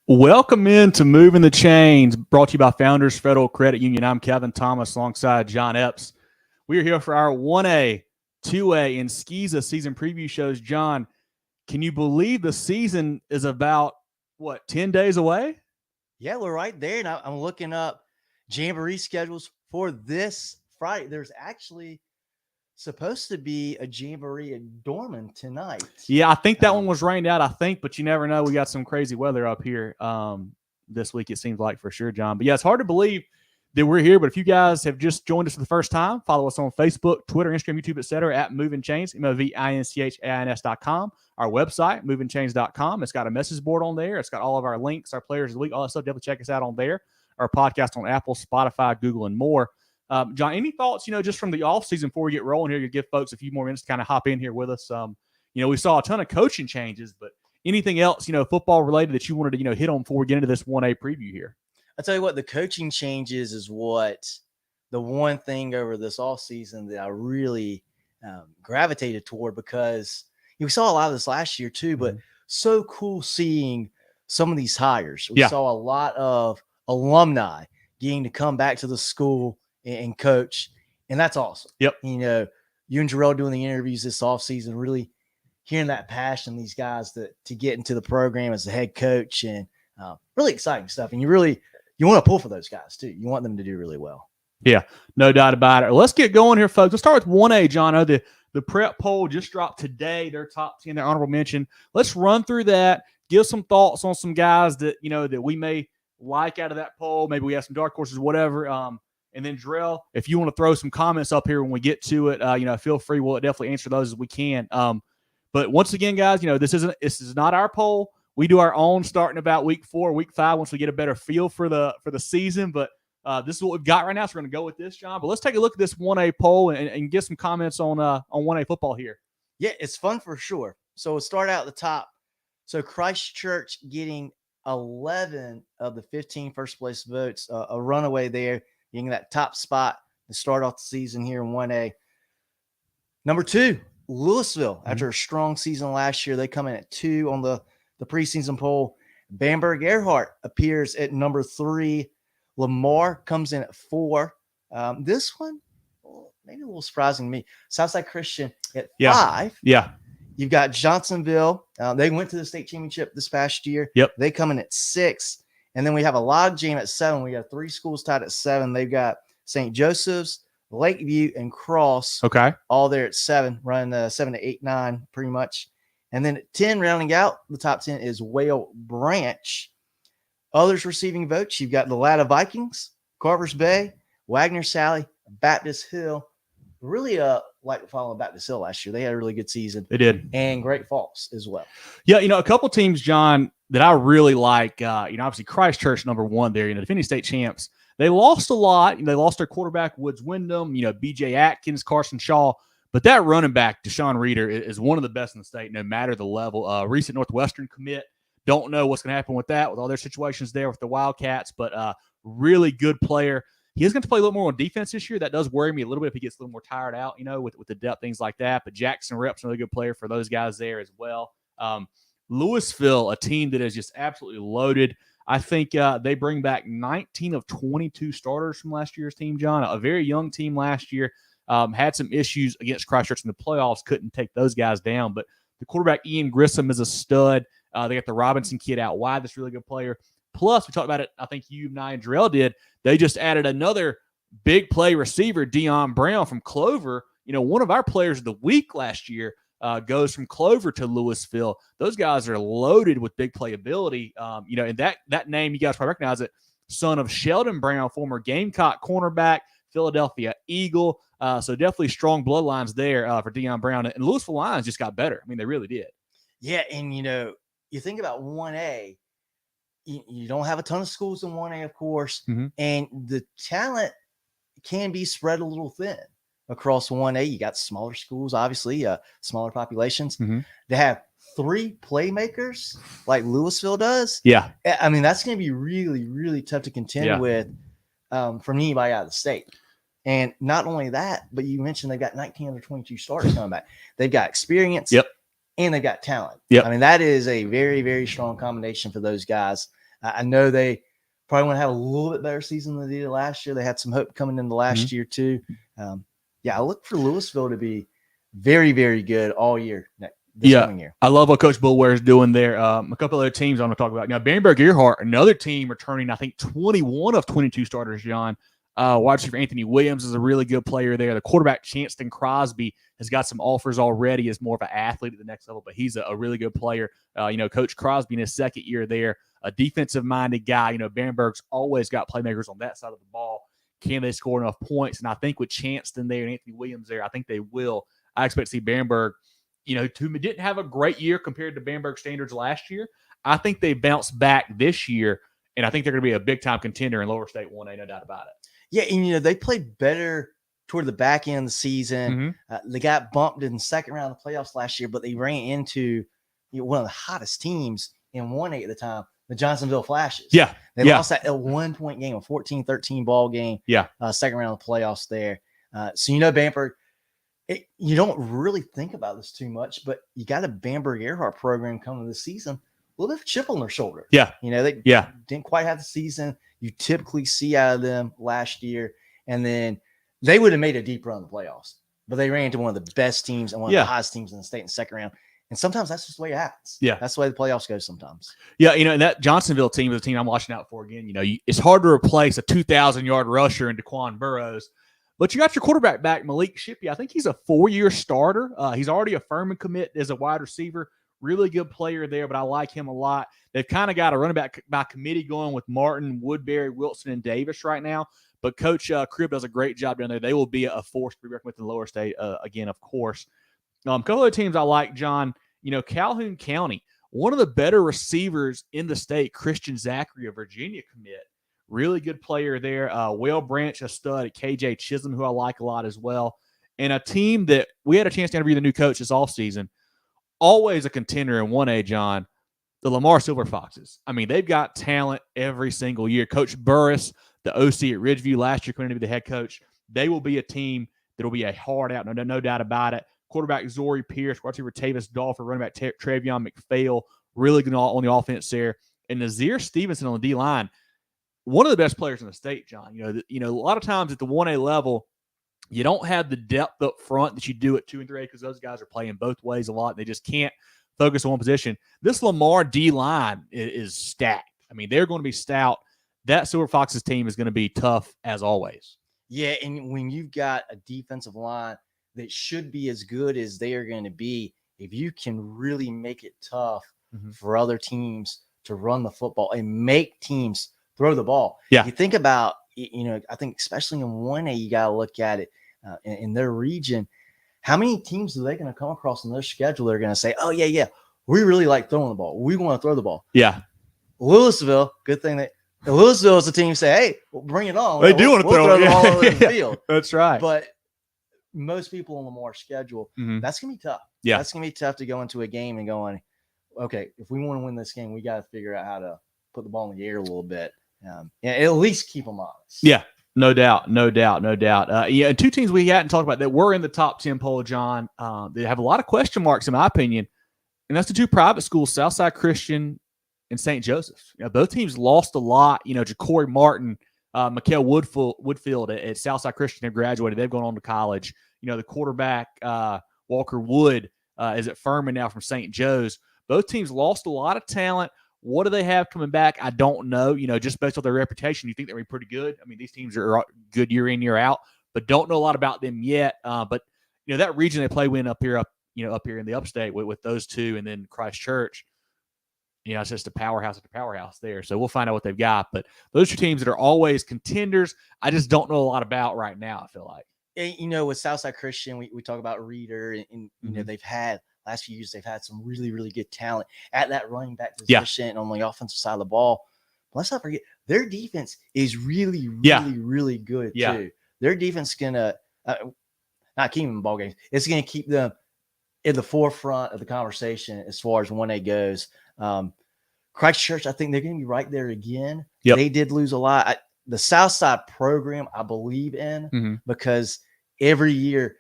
Welcome into Moving the Chains, brought to you by Founders Federal Credit Union. I'm Kevin Thomas alongside John Epps. We are here for our 1A, 2A, and SCISA season preview shows. John, can you believe the season is about, 10 days away? Yeah, we're right there. And I'm looking up Jamboree schedules for this Friday. There's actually supposed to be a Jamboree in Dorman tonight. Yeah, I think that one was rained out, but you never know. We got some crazy weather up here this week, it seems like, for sure, John. But yeah, it's hard to believe that we're here. But if you guys have just joined us for the first time, follow us on Facebook, Twitter, Instagram, YouTube, etc. at Movin Chains, MOVINCHAINS.com. Our website, movinchains.com. It's got a message board on there. It's got all of our links, our players of the week, all that stuff. Definitely check us out on there. Our podcast on Apple, Spotify, Google, and more. John, any thoughts, just from the offseason before we get rolling here, to give folks a few more minutes to kind of hop in here with us? We saw a ton of coaching changes, but anything else, football related that you wanted to, hit on before we get into this 1A preview here? I'll tell you what, the coaching changes is what the one thing over this offseason that I really gravitated toward, because we saw a lot of this last year too, but so cool seeing some of these hires. We saw a lot of alumni getting to come back to the school and coach, and that's awesome. Yep. You and Jarrell doing the interviews this offseason, really hearing that passion, these guys to get into the program as the head coach, and really exciting stuff. And you want to pull for those guys too. You want them to do really well. Yeah, no doubt about it. Let's get going here, folks. Let's start with 1A, John. The prep poll just dropped today. Their top 10, their honorable mention. Let's run through that. Give some thoughts on some guys that, that we may like out of that poll. Maybe we have some dark horses, whatever. And then, Drell, if you want to throw some comments up here when we get to it, feel free. We'll definitely answer those as we can. But once again, guys, this is not our poll. We do our own starting about week 4, week 5, once we get a better feel for the season. But this is what we've got right now, so we're going to go with this, John. But let's take a look at this 1A poll and get some comments on 1A football here. Yeah, it's fun for sure. So we'll start out at the top. So Christchurch getting 11 of the 15 first place votes, a runaway there, getting that top spot to start off the season here in 1A. Number 2, Louisville. After a strong season last year, they come in at 2 on the preseason poll. Bamberg Earhart appears at number 3. Lamar comes in at 4. This one, maybe a little surprising to me. Southside Christian at 5. Yeah. You've got Johnsonville. They went to the state championship this past year. Yep. They come in at 6. And then we have a log jam at 7. We got 3 schools tied at 7. They've got St. Joseph's, Lakeview, and Cross. Okay. All there at 7, running 7 to 8, 9 pretty much. And then at 10, rounding out the top 10 is Whale Branch. Others receiving votes, you've got the Latta Vikings, Carver's Bay, Wagner Sally, Baptist Hill. Really like following Baptist Hill last year. They had a really good season. They did. And Great Falls as well. Yeah, a couple teams, John, that I really like, obviously Christchurch, number 1 there, defending state champs. They lost a lot. They lost their quarterback, Woods Wyndham, B.J. Atkins, Carson Shaw. But that running back, Deshaun Reeder, is one of the best in the state, no matter the level. Recent Northwestern commit. Don't know what's going to happen with that, with all their situations there with the Wildcats, but really good player. He is going to play a little more on defense this year. That does worry me a little bit if he gets a little more tired out, with the depth, things like that. But Jackson Rep's another good player for those guys there as well. Louisville, a team that is just absolutely loaded. I think they bring back 19 of 22 starters from last year's team, John. A very young team last year. Had some issues against Christchurch in the playoffs. Couldn't take those guys down. But the quarterback, Ian Grissom, is a stud. They got the Robinson kid out wide. That's a really good player. Plus, we talked about it, I think you and I and Jarrell did. They just added another big play receiver, Deion Brown from Clover. One of our players of the week last year goes from Clover to Louisville. Those guys are loaded with big playability. And that name, you guys probably recognize it, son of Sheldon Brown, former Gamecock cornerback, Philadelphia Eagle. So definitely strong bloodlines there for Deion Brown. And Louisville Lions just got better. They really did. Yeah, and you think about 1A, you don't have a ton of schools in 1A, of course, and the talent can be spread a little thin across 1A. You got smaller schools, obviously, smaller populations. They have 3 playmakers like Louisville does. Yeah. That's going to be really, really tough to contend with from anybody out of the state. And not only that, but you mentioned they've got 19 under 22 starters coming back. They've got experience. Yep. And they've got talent. Yep. That is a very, very strong combination for those guys. I know they probably want to have a little bit better season than they did last year. They had some hope coming into last year too. I look for Louisville to be very, very good all year. This coming year. I love what Coach Bullware is doing there. A couple other teams I want to talk about. Now, Bamberg-Earhart, another team returning, I think, 21 of 22 starters, John. Wide receiver Anthony Williams is a really good player there. The quarterback Chanston Crosby has got some offers already as more of an athlete at the next level, but he's a really good player. Coach Crosby in his second year there, a defensive-minded guy. Bamberg's always got playmakers on that side of the ball. Can they score enough points? And I think with Chanston there and Anthony Williams there, I think they will. I expect to see Bamberg, who didn't have a great year compared to Bamberg standards last year. I think they bounced back this year, and I think they're going to be a big-time contender in Lower State 1A, no doubt about it. Yeah, and they played better toward the back end of the season. They got bumped in the second round of the playoffs last year, but they ran into one of the hottest teams in 1A at the time, the Johnsonville Flashes. Yeah. They lost that 1-point game, a 14-13 ball game. Yeah. Second round of the playoffs there. So Bamberg, you don't really think about this too much, but you got a Bamberg-Earhart program coming this season, a little bit of a chip on their shoulder. Yeah. They didn't quite have the season you typically see out of them last year. And then they would have made a deep run in the playoffs, but they ran into one of the best teams and one of the hottest teams in the state in the second round. And sometimes that's just the way it happens. Yeah. That's the way the playoffs go sometimes. Yeah. And that Johnsonville team is a team I'm watching out for again. It's hard to replace a 2,000-yard rusher in Daquan Burrows, but you got your quarterback back, Malik Shippey. I think he's a 4-year starter. He's already a Furman commit as a wide receiver. Really good player there, but I like him a lot. They've kind of got a running back by committee going with Martin, Woodbury, Wilson, and Davis right now. But Coach Cribb does a great job down there. They will be a force to be reckoned with in the Lower State again, of course. A couple of teams I like, John. Calhoun County, one of the better receivers in the state, Christian Zachary, a Virginia commit. Really good player there. Will Branch, a stud at KJ Chisholm, who I like a lot as well. And a team that we had a chance to interview the new coach this offseason. Always a contender in 1A, John, the Lamar Silver Foxes. I mean, they've got talent every single year. Coach Burris, the OC at Ridgeview last year, going to be the head coach. They will be a team that will be a hard out, no doubt about it. Quarterback Zori Pierce, wide receiver Tavis Dolphin, running back Travion McPhail, really good on the offense there. And Nazir Stevenson on the D-line, one of the best players in the state, John. A lot of times at the 1A level, you don't have the depth up front that you do at 2 and 3A because those guys are playing both ways a lot. And they just can't focus on one position. This Lamar D-line is stacked. I mean, they're going to be stout. That Silver Foxes team is going to be tough as always. Yeah, and when you've got a defensive line that should be as good as they are going to be, if you can really make it tough for other teams to run the football and make teams throw the ball. Yeah. You think about, I think especially in 1A, you got to look at it in their region. How many teams are they going to come across in their schedule? They're going to say, oh, yeah, we really like throwing the ball. We want to throw the ball. Yeah. Louisville, good thing that Louisville is a team say, hey, well, bring it on. They do want to throw the ball over the field. That's right. But most people on Lamar's schedule, that's going to be tough. Yeah. That's going to be tough to go into a game and going, okay, if we want to win this game, we got to figure out how to put the ball in the air a little bit. And at least keep them honest. Yeah. No doubt. And two teams we hadn't talked about that were in the top 10 poll, John, they have a lot of question marks, in my opinion, and that's the two private schools, Southside Christian and St. Joseph's. Both teams lost a lot. Ja'Cory Martin, Mikael Woodfield at Southside Christian have graduated. They've gone on to college. The quarterback, Walker Wood, is at Furman now from St. Joe's. Both teams lost a lot of talent. What do they have coming back? I don't know. Just based on their reputation, you think they're pretty good. I mean, these teams are good year in, year out, but don't know a lot about them yet. But that region they play in up here in the upstate with those two, and then Christchurch. It's just a powerhouse after powerhouse there. So we'll find out what they've got. But those two teams that are always contenders, I just don't know a lot about right now, I feel like. With Southside Christian, we talk about Reeder, and they've had last few years, they've had some really, really good talent at that running back position on the offensive side of the ball. But let's not forget, their defense is really, really, really good too. Their defense is going to not keep them in ball games. It's going to keep them in the forefront of the conversation as far as 1A goes. Christchurch, I think they're going to be right there again. Yep. They did lose a lot. The Southside program, I believe in because every year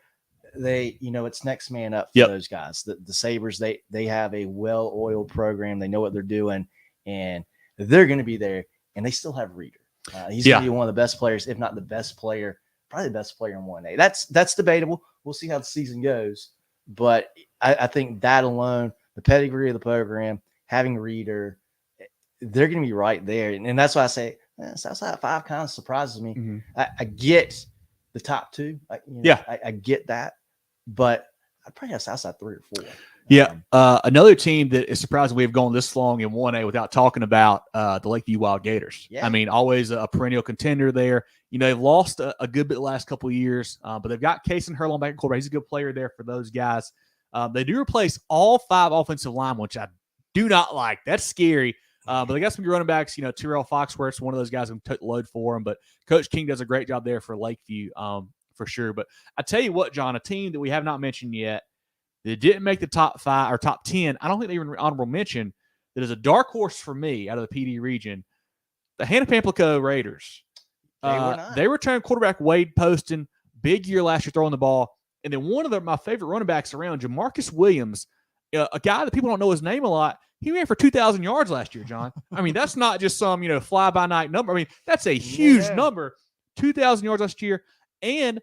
it's next man up for those guys. The Sabres, they have a well-oiled program. They know what they're doing. And they're going to be there, and they still have Reader. He's going to be one of the best players, if not the best player, probably the best player in 1A. That's debatable. We'll see how the season goes. But I think that alone, the pedigree of the program, having Reader, they're going to be right there. And that's why I say Southside 5 kind of surprises me. Mm-hmm. I get the top 2. I get that. But I'd probably have Southside 3 or 4. Yeah. Another team that is surprising we've gone this long in 1A without talking about the Lakeview Wild Gators. Yeah. I mean, always a perennial contender there. They've lost a good bit the last couple of years, but they've got Case and Hurlon back in quarterback. He's a good player there for those guys. They do replace all 5 offensive linemen, which I do not like. That's scary. But they got some good running backs. Terrell Foxworth's one of those guys who took the load for him. But Coach King does a great job there for Lakeview for sure. But I tell you what, John, a team that we have not mentioned yet that didn't make the top 5 or top 10, I don't think they even honorable mention, that is a dark horse for me out of the PD region, the Hanna Pamplico Raiders. They returned quarterback Wade Poston, big year last year throwing the ball. And then one of my favorite running backs around, Jamarcus Williams, a guy that people don't know his name a lot. He ran for 2,000 yards last year, John. I mean, that's not just some, fly-by-night number. I mean, that's a huge number. 2,000 yards last year. And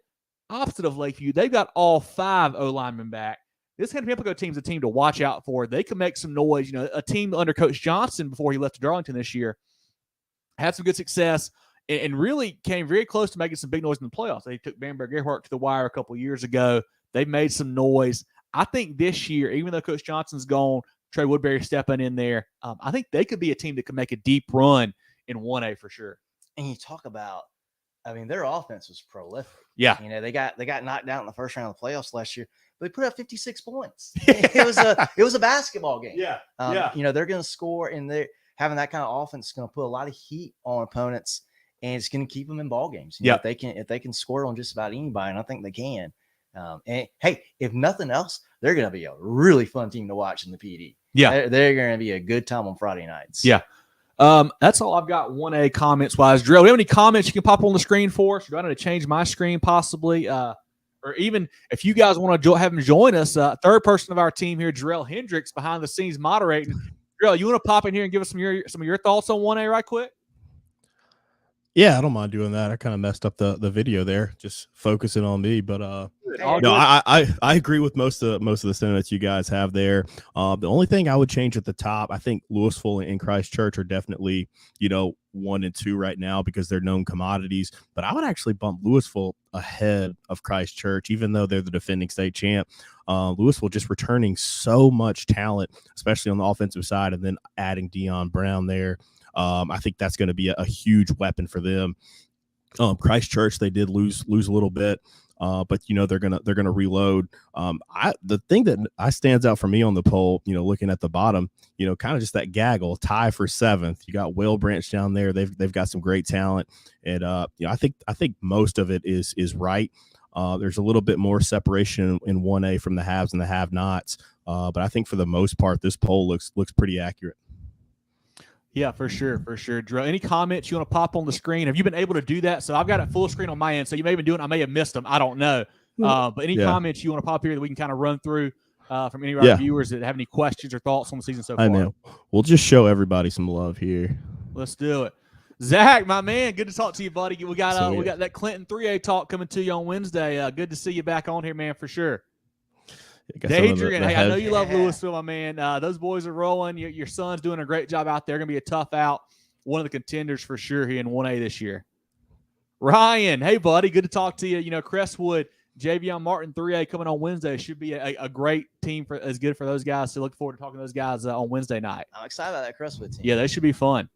opposite of Lakeview, they've got all 5 O-linemen back. This Hanna Pamplico team is a team to watch out for. They can make some noise. A team under Coach Johnson before he left to Darlington this year had some good success and really came very close to making some big noise in the playoffs. They took Bamberg Gerhardt to the wire a couple of years ago. They made some noise. I think this year, even though Coach Johnson's gone, Trey Woodbury stepping in there, I think they could be a team that could make a deep run in 1A for sure. And you talk about, their offense was prolific. Yeah. They got knocked out in the first round of the playoffs last year, but they put up 56 points. It was a basketball game. Yeah. They're going to score, and they're having that kind of offense is going to put a lot of heat on opponents, and it's going to keep them in ball games. If they can score on just about anybody, and I think they can. And hey, if nothing else, they're going to be a really fun team to watch in the PD. Yeah, they're going to be a good time on Friday nights. Yeah. That's all I've got 1A comments wise. Drill, do you have any comments you can pop on the screen for us? Do I need to change my screen possibly? Or even if you guys want to have him join us, third person of our team here, Jarrell Hendricks, behind the scenes moderating. Jarrell, you want to pop in here and give us some of your thoughts on 1A right quick? Yeah, I don't mind doing that. I kind of messed up the video there, just focusing on me. But I agree with most of the sentiments you guys have there. The only thing I would change at the top, I think Louisville and Christchurch are definitely 1 and 2 right now because they're known commodities. But I would actually bump Louisville ahead of Christchurch, even though they're the defending state champ. Louisville just returning so much talent, especially on the offensive side, and then adding Deion Brown there. I think that's going to be a huge weapon for them. Christchurch, they did lose a little bit, but they're gonna reload. The thing that stands out for me on the poll, looking at the bottom, kind of just that gaggle tie for 7th. You got Whale Branch down there. They've got some great talent, and I think most of it is right. There's a little bit more separation in 1A from the haves and the have-nots, but I think for the most part, this poll looks pretty accurate. Yeah, for sure. Drew, any comments you want to pop on the screen? Have you been able to do that? So I've got it full screen on my end. So you may have been doing it. I may have missed them. I don't know. But any comments you want to pop here that we can kind of run through from any of our viewers that have any questions or thoughts on the season so far? I know. We'll just show everybody some love here. Let's do it. Zach, my man, good to talk to you, buddy. We got that Clinton 3A talk coming to you on Wednesday. Good to see you back on here, man, for sure. Adrian, I know you love Louisville, my man. Those boys are rolling. Your son's doing a great job out there. Going to be a tough out. One of the contenders for sure here in 1A this year. Ryan, hey, buddy. Good to talk to you. Crestwood, Javion Martin, 3A coming on Wednesday. Should be a great team as good for those guys. So look forward to talking to those guys on Wednesday night. I'm excited about that Crestwood team. Yeah, they should be fun.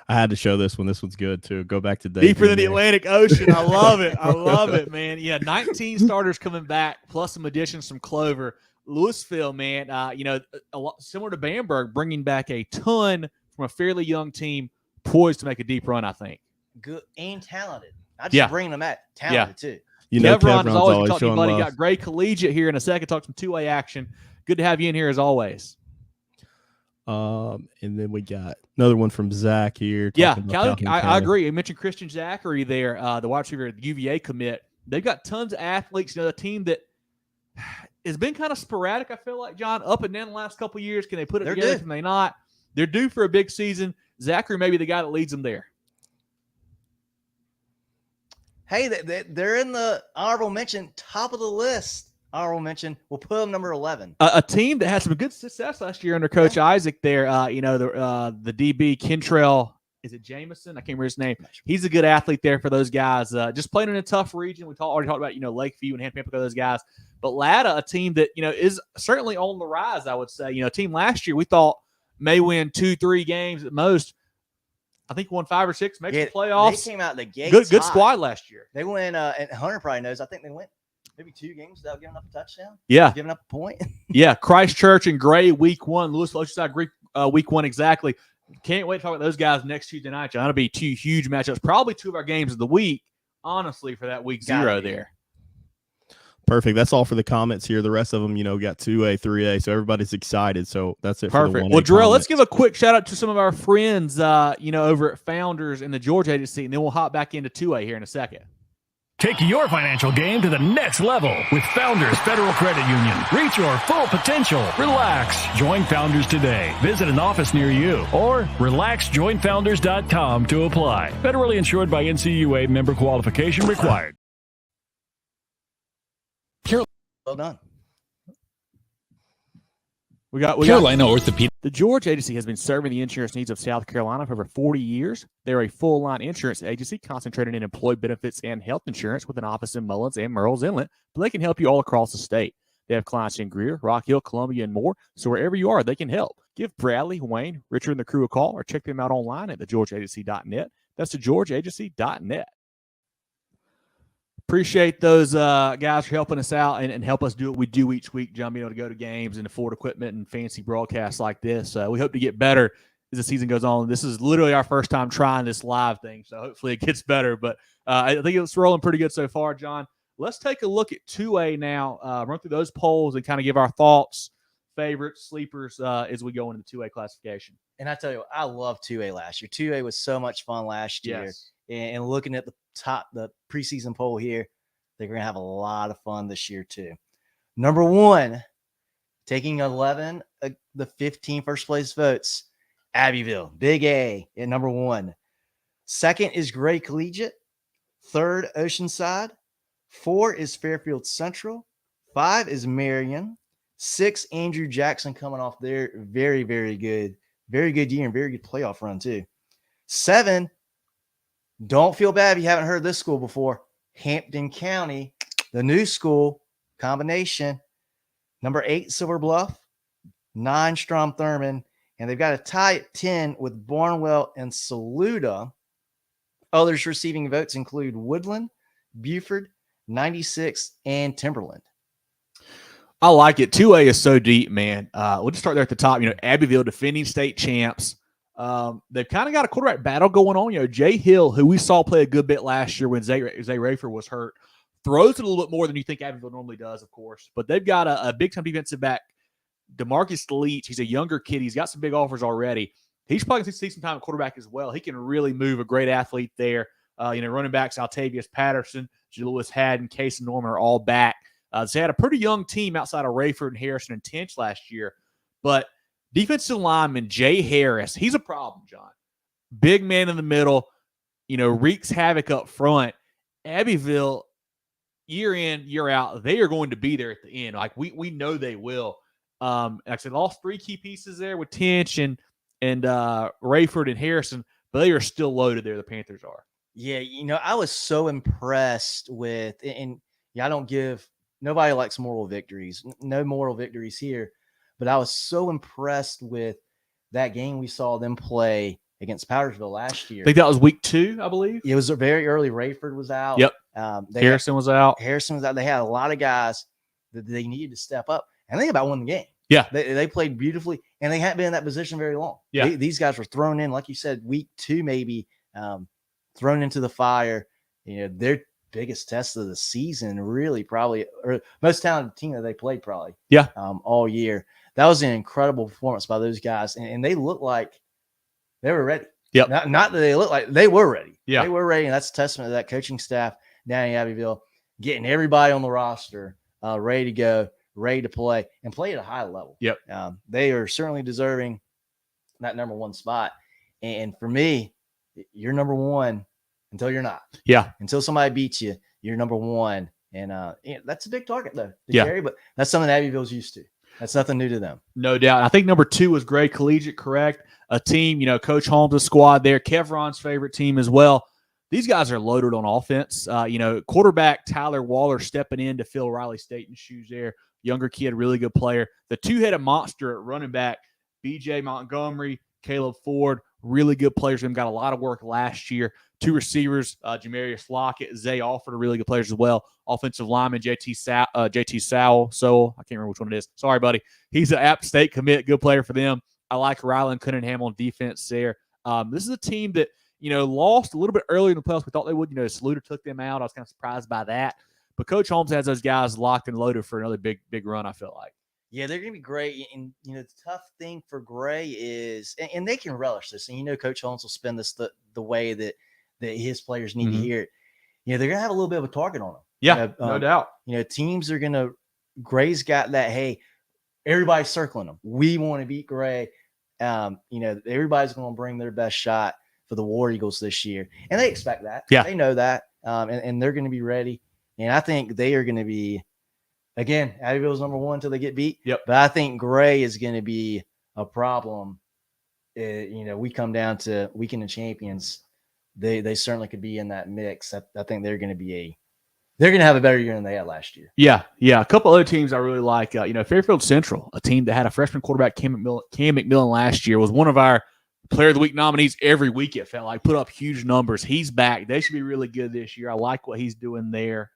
I had to show this one. This one's good, too. Go back to deeper than the Atlantic Ocean. I love it. I love it, man. Yeah, 19 starters coming back, plus some additions from Clover. Louisville, man, a lot similar to Bamberg, bringing back a ton from a fairly young team, poised to make a deep run, I think. Good and talented. Not just bringing them back, talented, too. Kevron is always talking to you, buddy. Got Gray Collegiate here in a second. Talk some 2A action. Good to have you in here as always. And then we got another one from Zach here. Yeah, I agree. You mentioned Christian Zachary there, the wide receiver, the UVA commit. They've got tons of athletes. A team that has been kind of sporadic, I feel like, John, up and down the last couple of years. Can they put it together? Can they not? they're due for a big season. Zachary may be the guy that leads them there. Hey, they're in the honorable mention, top of the list. Honorable mention. We'll put them number 11. A team that had some good success last year under Coach Isaac there. The DB, Kentrell, is it Jameson? I can't remember his name. He's a good athlete there for those guys. Just playing in a tough region. We already talked about, Lakeview and Pampa, those guys. But Latta, a team that, is certainly on the rise, I would say. A team last year we thought may win 2-3 games at most. I think won 5 or 6, makes the playoffs. They came out the gate. Good squad last year. They went, and Hunter probably knows, I think they went maybe 2 games without giving up a touchdown. Yeah. Giving up a point. Yeah. Christchurch and Gray week 1. Louisville Oceanside Greek week 1 exactly. Can't wait to talk about those guys next Tuesday night, John. It'll be 2 huge matchups. Probably 2 of our games of the week, honestly, for that week 0 there. Perfect. That's all for the comments here. The rest of them, got 2A, 3A, so everybody's excited. So that's it. Perfect. For the 1A well, Jarrell, comments. let's give a quick shout out to some of our friends, over at Founders in the Georgia Agency, and then we'll hop back into 2A here in a second. Take your financial game to the next level with Founders Federal Credit Union. Reach your full potential. Relax. Join Founders today. Visit an office near you or relaxjoinfounders.com to apply. Federally insured by NCUA, member qualification required. Well done. We got Carolina Orthopedic. The Georgia Agency has been serving the insurance needs of South Carolina for over 40 years. They're a full-line insurance agency concentrated in employee benefits and health insurance with an office in Mullins and Murrells Inlet, but they can help you all across the state. They have clients in Greer, Rock Hill, Columbia, and more, so wherever you are, they can help. Give Bradley, Wayne, Richard, and the crew a call or check them out online at thegeorgiaagency.net. That's thegeorgiaagency.net. Appreciate those guys for helping us out and help us do what we do each week, John, being able to go to games and afford equipment and fancy broadcasts like this. We hope to get better as the season goes on. This is literally our first time trying this live thing, so hopefully it gets better. But I think it's rolling pretty good so far, John. Let's take a look at 2A now, run through those polls and kind of give our thoughts, favorites, sleepers as we go into the 2A classification. And I tell you, I love 2A last year. 2A was so much fun last year. Yes. And looking at the preseason poll here, they're going to have a lot of fun this year too. Number 1, taking 11 the 15 first place votes, Abbeville, Big A at number 1. Second is Gray Collegiate. Third, Oceanside. 4 is Fairfield Central. 5 is Marion. 6, Andrew Jackson, coming off their very, very good year and very good playoff run too. 7, don't feel bad if you haven't heard this school before. Hampton County, the new school combination. Number 8, Silver Bluff. 9, Strom Thurmond. And they've got a tie at 10 with Barnwell and Saluda. Others receiving votes include Woodland, Buford, 96, and Timberland. I like it. 2A is so deep, man. We'll just start there at the top. Abbeville, defending state champs. They've kind of got a quarterback battle going on. Jay Hill, who we saw play a good bit last year when Zay Rafer was hurt, throws it a little bit more than you think Abbeville normally does, of course. But they've got a big-time defensive back, DeMarcus Leach. He's a younger kid. He's got some big offers already. He's probably going to see some time at quarterback as well. He can really move, a great athlete there. Running backs, Altavius Patterson, Lewis Haddon, Case Norman are all back. So they had a pretty young team outside of Rayford and Harrison and Tench last year. But defensive lineman Jay Harris, he's a problem, John. Big man in the middle, wreaks havoc up front. Abbeville, year in, year out, they are going to be there at the end. Like we know they will. Actually, lost 3 key pieces there with Tench and Rayford and Harrison, but they are still loaded there. The Panthers are. Yeah, I was so impressed with, and I don't give, nobody likes moral victories. No moral victories here. But I was so impressed with that game we saw them play against Powdersville last year. I think that was week 2, I believe. It was very early. Rayford was out. Yep. Harrison was out. They had a lot of guys that they needed to step up. And they about won the game. Yeah. They played beautifully, and they hadn't been in that position very long. Yeah. These guys were thrown in, like you said, week 2 maybe, thrown into the fire. Their biggest test of the season, really, probably, or most talented team that they played probably. Yeah. All year. That was an incredible performance by those guys, and they looked like they were ready. Yep. Not that they looked like they were ready. Yeah. They were ready, and that's a testament to that coaching staff down in Abbeville, getting everybody on the roster ready to go, ready to play, and play at a high level. Yep. They are certainly deserving that number one spot. And for me, you're number one until you're not. Yeah. Until somebody beats you, you're number one. And that's a big target, though, to carry, but that's something Abbeville's used to. That's nothing new to them. No doubt. I think number 2 was Gray Collegiate, correct? A team, Coach Holmes' squad there, Kevron's favorite team as well. These guys are loaded on offense. Quarterback Tyler Waller stepping in to fill Riley Staten's shoes there. Younger kid, really good player. The two-headed monster at running back, BJ Montgomery, Caleb Ford, really good players. Them got a lot of work last year. 2 receivers, Jamarius Lockett, Zay Alford, are really good players as well. Offensive lineman, JT Sowell. So I can't remember which one it is. Sorry, buddy. He's an App State commit. Good player for them. I like Ryland Cunningham on defense there. This is a team that, lost a little bit earlier in the playoffs. We thought they would. Sluter took them out. I was kind of surprised by that. But Coach Holmes has those guys locked and loaded for another big run, I feel like. Yeah, they're going to be great. And, the tough thing for Gray is, and they can relish this, and, Coach Holmes will spin this the way that his players need to hear it. They're going to have a little bit of a target on them. Yeah, no doubt. Teams are going to – Gray's got that, hey, everybody's circling them. We want to beat Gray. Everybody's going to bring their best shot for the War Eagles this year. And they expect that. Yeah. They know that. And they're going to be ready. And I think they are going to be – again, Abbeville's number one until they get beat. Yep. But I think Gray is going to be a problem. We come down to Weekend of Champions. They certainly could be in that mix. I think they're going to have a better year than they had last year. Yeah. A couple other teams I really like. Fairfield Central, a team that had a freshman quarterback, Cam McMillan last year, was one of our Player of the Week nominees every week. It felt like, put up huge numbers. He's back. They should be really good this year. I like what he's doing there.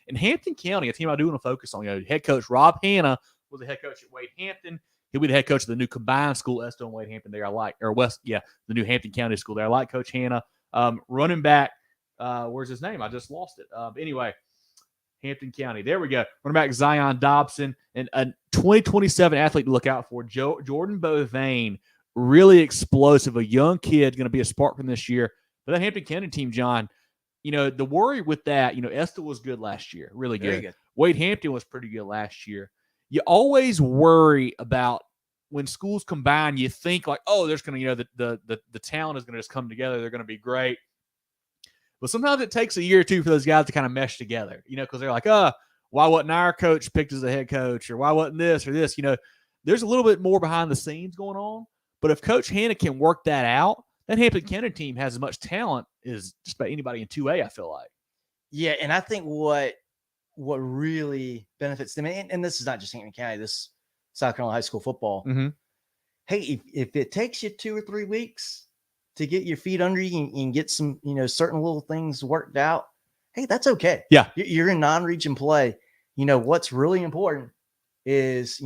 In Hampton County, a team I do want to focus on. Head coach Rob Hanna was the head coach at Wade Hampton. He'll be the head coach of the new combined school, Esto and Wade Hampton. There, the new Hampton County school there. I like Coach Hanna. Running back, where's his name? I just lost it. Anyway, Hampton County. There we go. Running back Zion Dobson, and a 2027 athlete to look out for, Jordan Beauvain. Really explosive, a young kid, going to be a spark from this year. But that Hampton County team, John, the worry with that, Esta was good last year, really good. Wade Hampton was pretty good last year. You always worry about when schools combine, you think like, oh, there's going to, the talent is going to just come together. They're going to be great. But sometimes it takes a year or two for those guys to kind of mesh together, because they're like, why wasn't our coach picked as the head coach, or why wasn't this or this? There's a little bit more behind the scenes going on. But if Coach Hanna can work that out, that Hampton County team has as much talent as just about anybody in 2A, I feel like. Yeah, and I think what really benefits them, and this is not just Hampton County, this is South Carolina high school football. Mm-hmm. Hey, if it takes you 2 or 3 weeks to get your feet under you and get some, certain little things worked out, hey, that's okay. Yeah. You're in non-region play. What's really important is,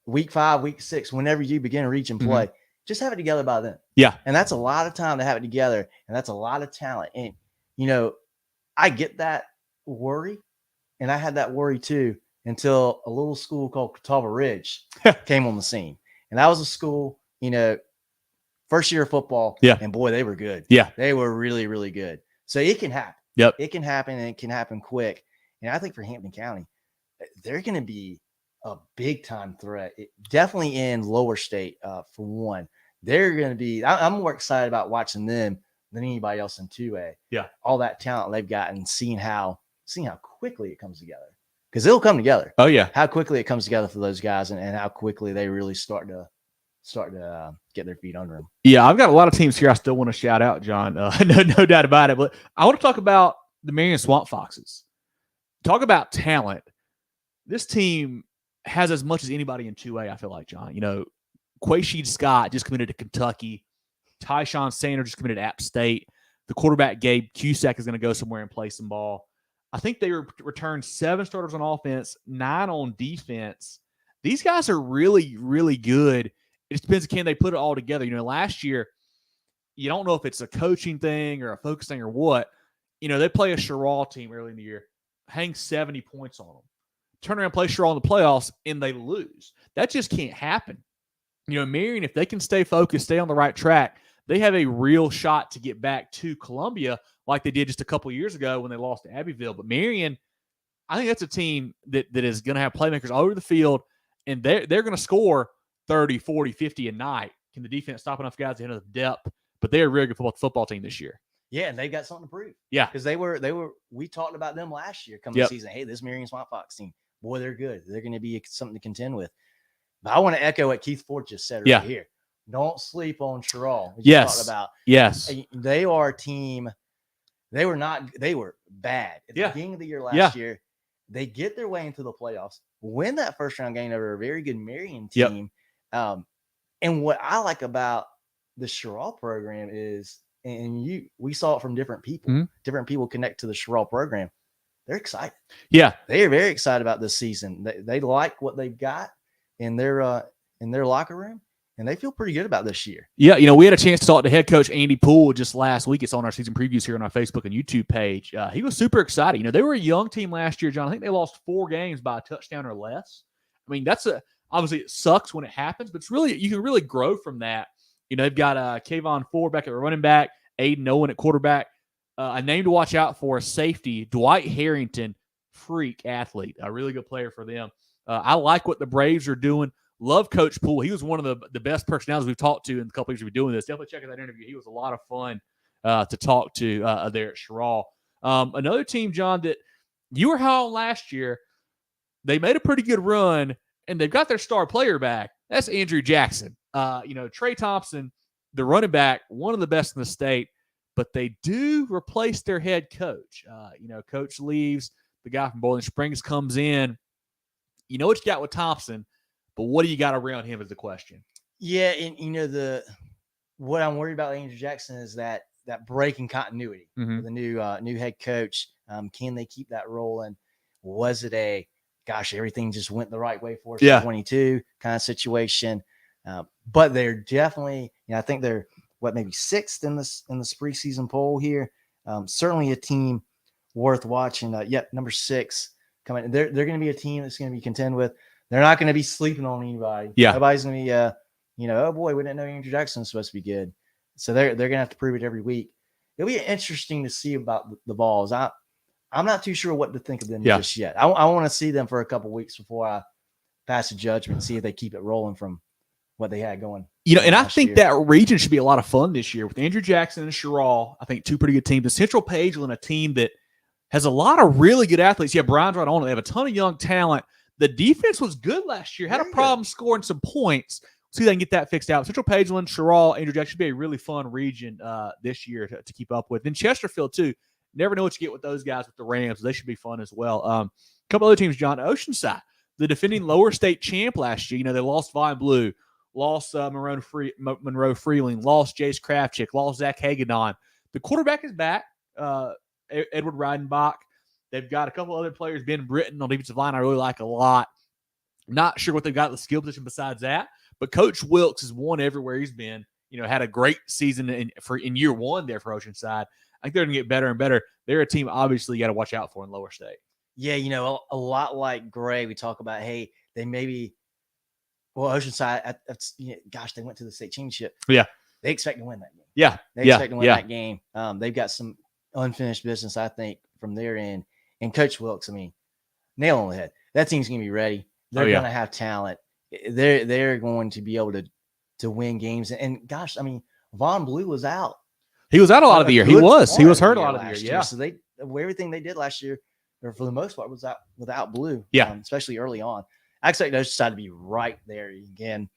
week 5, week 6, whenever you begin region play, just have it together by then. Yeah. And that's a lot of time to have it together. And that's a lot of talent. And, I get that worry. And I had that worry too, until a little school called Catawba Ridge came on the scene. And that was a school, first year of football. Yeah. And boy, they were good. Yeah. They were really, really good. So it can happen. Yep. It can happen, and it can happen quick. And I think for Hampton County, they're going to be a big time threat. Definitely in lower state, for one. They're going to be, I'm more excited about watching them than anybody else in 2A. Yeah. All that talent they've got, and seeing how quickly it comes together. Because it'll come together. Oh, yeah. How quickly it comes together for those guys, and how quickly they really start to get their feet under them. Yeah, I've got a lot of teams here I still want to shout out, John. No doubt about it. But I want to talk about the Marion Swamp Foxes. Talk about talent. This team has as much as anybody in 2A, I feel like, John. Quaysheed Scott just committed to Kentucky. Tyshawn Sanders just committed to App State. The quarterback, Gabe Cusack, is going to go somewhere and play some ball. I think they returned 7 starters on offense, 9 on defense. These guys are really, really good. It just depends, can they put it all together? Last year, you don't know if it's a coaching thing or a focus thing or what. They play a Sherrall team early in the year, hang 70 points on them. Turn around and play Sherrall in the playoffs, and they lose. That just can't happen. Marion, if they can stay focused, stay on the right track, they have a real shot to get back to Columbia like they did just a couple years ago when they lost to Abbeville. But Marion, I think that's a team that is going to have playmakers all over the field, and they're going to score 30, 40, 50 a night. Can the defense stop enough guys to handle the depth? But they're a really good football team this year. Yeah, and they got something to prove. Yeah, because we talked about them last year coming the season. Hey, this Marion Swamp Fox team, boy, they're good. They're going to be something to contend with. But I want to echo what Keith Ford just said right here. Don't sleep on Sherrall. Yes. About. Yes. They are a team. They were bad at the beginning of the year last year. They get their way into the playoffs, win that first round game over a very good Marion team. And what I like about the Sherrall program is, and we saw it from different people. Mm-hmm. Different people connect to the Sherrall program. They're excited. Yeah. They are very excited about this season. They like what they've got in their locker room, and they feel pretty good about this year. Yeah, we had a chance to talk to head coach Andy Poole just last week. It's on our season previews here on our Facebook and YouTube page. He was super excited. They were a young team last year, John. I think they lost 4 games by a touchdown or less. I mean, obviously it sucks when it happens, but it's really, you can really grow from that. They've got Kayvon Ford back at running back, Aiden Owen at quarterback. A name to watch out for, safety, Dwight Harrington, freak athlete, a really good player for them. I like what the Braves are doing. Love Coach Poole. He was one of the best personalities we've talked to in the couple years we've been doing this. Definitely check out that interview. He was a lot of fun to talk to there at Sherrall. Another team, John, that you were high on last year, they made a pretty good run, and they've got their star player back. That's Andrew Jackson. Trey Thompson, the running back, one of the best in the state, but they do replace their head coach. Coach leaves. The guy from Boiling Springs comes in. You know what you got with Thompson, but what do you got around him is the question. Yeah, and what I'm worried about Andrew Jackson is that break in continuity with the new head coach. Can they keep that rolling? Was it everything just went the right way for us in 22 kind of situation? But they're definitely, I think they're maybe 6th in this preseason poll here. Certainly a team worth watching. Number 6 coming. They're going to be a team that's going to be contend with. They're not going to be sleeping on anybody. Yeah, nobody's going to be oh boy, we didn't know Andrew Jackson was supposed to be good. So they're going to have to prove it every week. It'll be interesting to see about the Vols. I'm not too sure what to think of them just yet. I want to see them for a couple weeks before I pass a judgment and see if they keep it rolling from what they had going. And I think that region should be a lot of fun this year with Andrew Jackson and Sherrall. I think 2 pretty good teams. The Central Pageland, a team that has a lot of really good athletes. Yeah, Brian's right on it. They have a ton of young talent. The defense was good last year. Had a problem scoring some points. See if they can get that fixed out. Central Pageland, Sherrall, Andrew Jackson should be a really fun region this year to keep up with. And Chesterfield, too. Never know what you get with those guys with the Rams. They should be fun as well. A couple other teams, John. Oceanside, the defending lower state champ last year. They lost Vine Blue, lost Monroe Freeling, lost Jace Kravchik, lost Zach Hagedon. The quarterback is back, Edward Reidenbach. They've got a couple other players, Ben Britton on defensive line I really like a lot. Not sure what they've got at the skill position besides that, but Coach Wilkes has won everywhere he's been. Had a great season in year 1 there for Oceanside. I think they're going to get better and better. They're a team, obviously, you got to watch out for in lower state. Yeah, a lot like Gray, we talk about, hey, they maybe – Oceanside, they went to the state championship. Yeah. They expect to win that game. Yeah. They expect to win that game. They've got some unfinished business, I think, from their end. And Coach Wilkes, nail on the head. That team's going to be ready. They're going to have talent. They're going to be able to win games. And gosh, Vaughn Blue was out. He was out a lot of the year. He was hurt a lot of the year. Yeah. So everything they did last year, or for the most part, was without Blue. Yeah. Especially early on. I expect those decided to be right there again.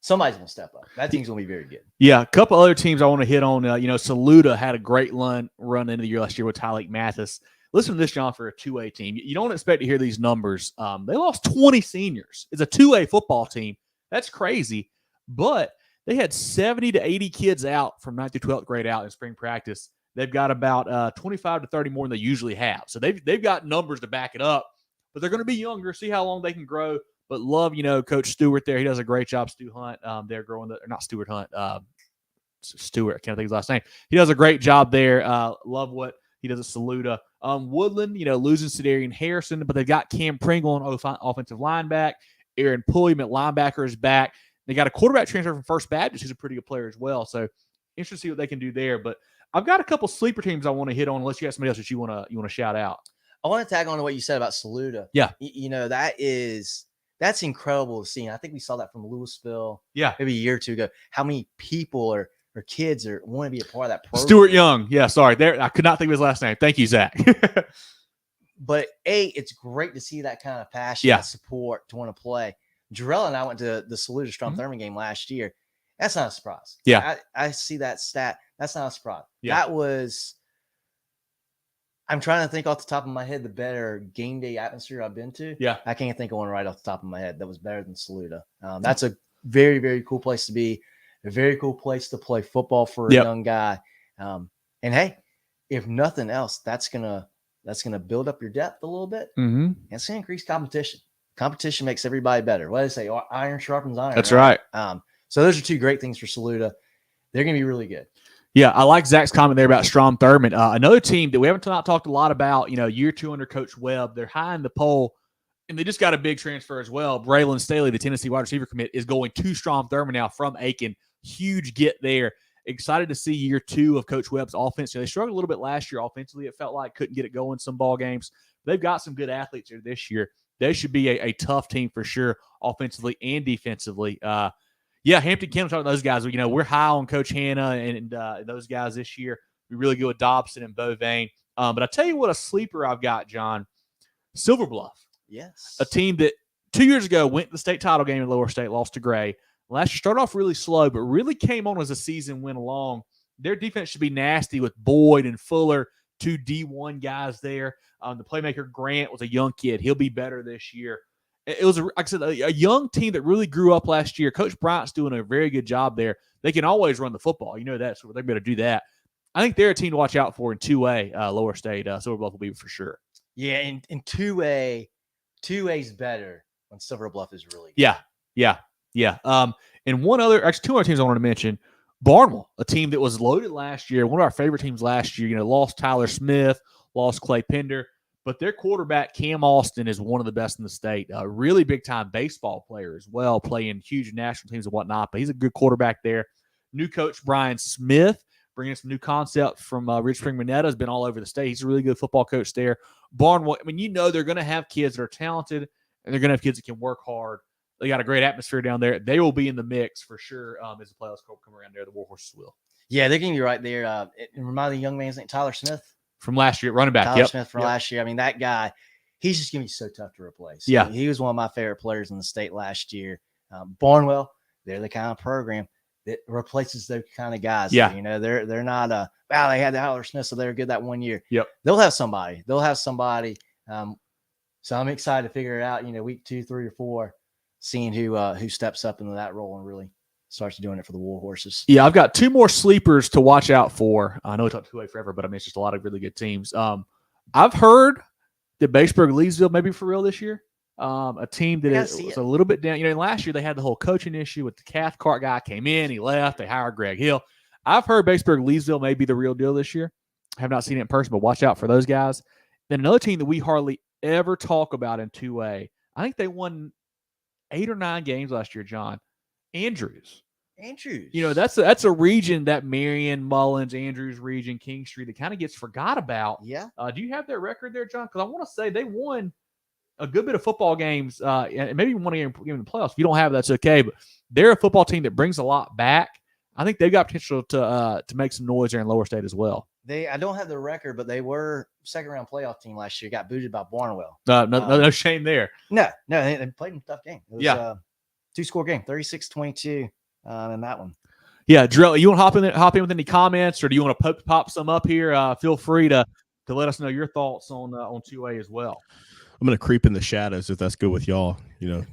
Somebody's going to step up. That team's going to be very good. Yeah, a couple other teams I want to hit on. Saluda had a great run into the year last year with Tyleek Mathis. Listen to this, John, for a 2A team. You don't expect to hear these numbers. They lost 20 seniors. It's a 2A football team. That's crazy. But they had 70 to 80 kids out from 9th through 12th grade out in spring practice. They've got about 25 to 30 more than they usually have. So they've got numbers to back it up. But they're going to be younger. See how long they can grow. But love, Coach Stewart there. He does a great job. Stu Hunt. They're growing not Stewart Hunt. Stewart. I can't think of his last name. He does a great job there. Love what he does at Saluda. Woodland, losing Cedarian Harrison, but they've got Cam Pringle on offensive lineback. Aaron Pulliam at linebacker is back. They got a quarterback transfer from First Baptist, who's a pretty good player as well. So interesting to see what they can do there. But I've got a couple sleeper teams I want to hit on, unless you have somebody else that you want to shout out. I want to tag on to what you said about Saluda. Yeah. That is that's incredible to see. And I think we saw that from Louisville, Yeah. maybe a year or two ago. How many people or kids want to be a part of that program? Stuart Young. Yeah, sorry. I could not think of his last name. Thank you, Zach. But it's great to see that kind of passion, that support to want to play. Jarrell and I went to the Saluda Strom Thurmond game last year. That's not a surprise. Yeah. I see that stat. That's not a surprise. Yeah. That was, I'm trying to think off the top of my head, the better game day atmosphere I've been to. Yeah. I can't think of one right off the top of my head that was better than Saluda. That's a very, very cool place to be. A very cool place to play football for a young guy. And hey, if nothing else, that's gonna build up your depth a little bit. Mm-hmm. And it's gonna increase competition. Competition makes everybody better. What do they say? Iron sharpens iron. That's right. So those are two great things for Saluda. They're gonna be really good. Yeah, I like Zach's comment there about Strom Thurmond. Another team that we haven't talked a lot about, year 2 under Coach Webb. They're high in the poll, and they just got a big transfer as well. Braylon Staley, the Tennessee wide receiver commit, is going to Strom Thurmond now from Aiken. Huge get there. Excited to see year 2 of Coach Webb's offense. They struggled a little bit last year offensively. It felt like couldn't get it going some ball games. They've got some good athletes here this year. They should be a tough team for sure, offensively and defensively. Hampton County, talking about those guys. We're high on Coach Hanna and those guys this year. We really good with Dobson and Beauvain. But I tell you what, a sleeper I've got, John, Silver Bluff. Yes. A team that 2 years ago went to the state title game in Lower State, lost to Gray. Last year started off really slow, but really came on as the season went along. Their defense should be nasty with Boyd and Fuller, 2 D1 guys there. The playmaker Grant was a young kid. He'll be better this year. It was, like I said, a young team that really grew up last year. Coach Bryant's doing a very good job there. They can always run the football. That, so they're going to do that. I think they're a team to watch out for in 2A, Lower State. Silver Bluff will be for sure. Yeah, in 2A, 2A's better when Silver Bluff is really good. Yeah. And two other teams I wanted to mention. Barnwell, a team that was loaded last year, one of our favorite teams last year. Lost Tyler Smith, lost Clay Pender. But their quarterback, Cam Austin, is one of the best in the state. A really big-time baseball player as well, playing huge national teams and whatnot. But he's a good quarterback there. New coach, Brian Smith, bringing some new concepts from Rich Spring Minetta, has been all over the state. He's a really good football coach there. Barnwell, they're going to have kids that are talented, and they're going to have kids that can work hard. They got a great atmosphere down there. They will be in the mix for sure as the playoffs come around there. The Warhorses will. Yeah, they're going to be right there. It reminded the young man's name, Tyler Smith. From last year, running back. Tyler Smith from last year. I mean, that guy, he's just going to be so tough to replace. Yeah. He was one of my favorite players in the state last year. Barnwell, they're the kind of program that replaces those kind of guys. Yeah. They're not they had the Tyler Smith, so they're good that 1 year. Yep. They'll have somebody. So I'm excited to figure it out, week 2, 3, or 4, seeing who steps up into that role and really starts doing it for the Warhorses. Yeah, I've got 2 more sleepers to watch out for. I know we talked 2A forever, but it's just a lot of really good teams. I've heard that Batesburg-Leesville may be for real this year. A team that was a little bit down. Last year they had the whole coaching issue with the Cathcart guy came in, he left, they hired Greg Hill. I've heard Batesburg-Leesville may be the real deal this year. I have not seen it in person, but watch out for those guys. Then another team that we hardly ever talk about in 2A, I think they won 8 or 9 games last year, John. Andrews. That's a region, that Marion, Mullins, Andrews region, King Street, that kind of gets forgot about. Yeah. Do you have their record there, John? Because I want to say they won a good bit of football games, and maybe one game in the playoffs. If you don't have that's okay. But they're a football team that brings a lot back. I think they've got potential to make some noise there in Lower State as well. I don't have the record, but they were second-round playoff team last year. Got booted by Barnwell. No shame there. No, they played a tough game. It was a 2-score game, 36-22 in that one. Yeah, Drill, you want to hop in with any comments, or do you want to pop some up here? Feel free to let us know your thoughts on 2A as well. I'm going to creep in the shadows if that's good with y'all.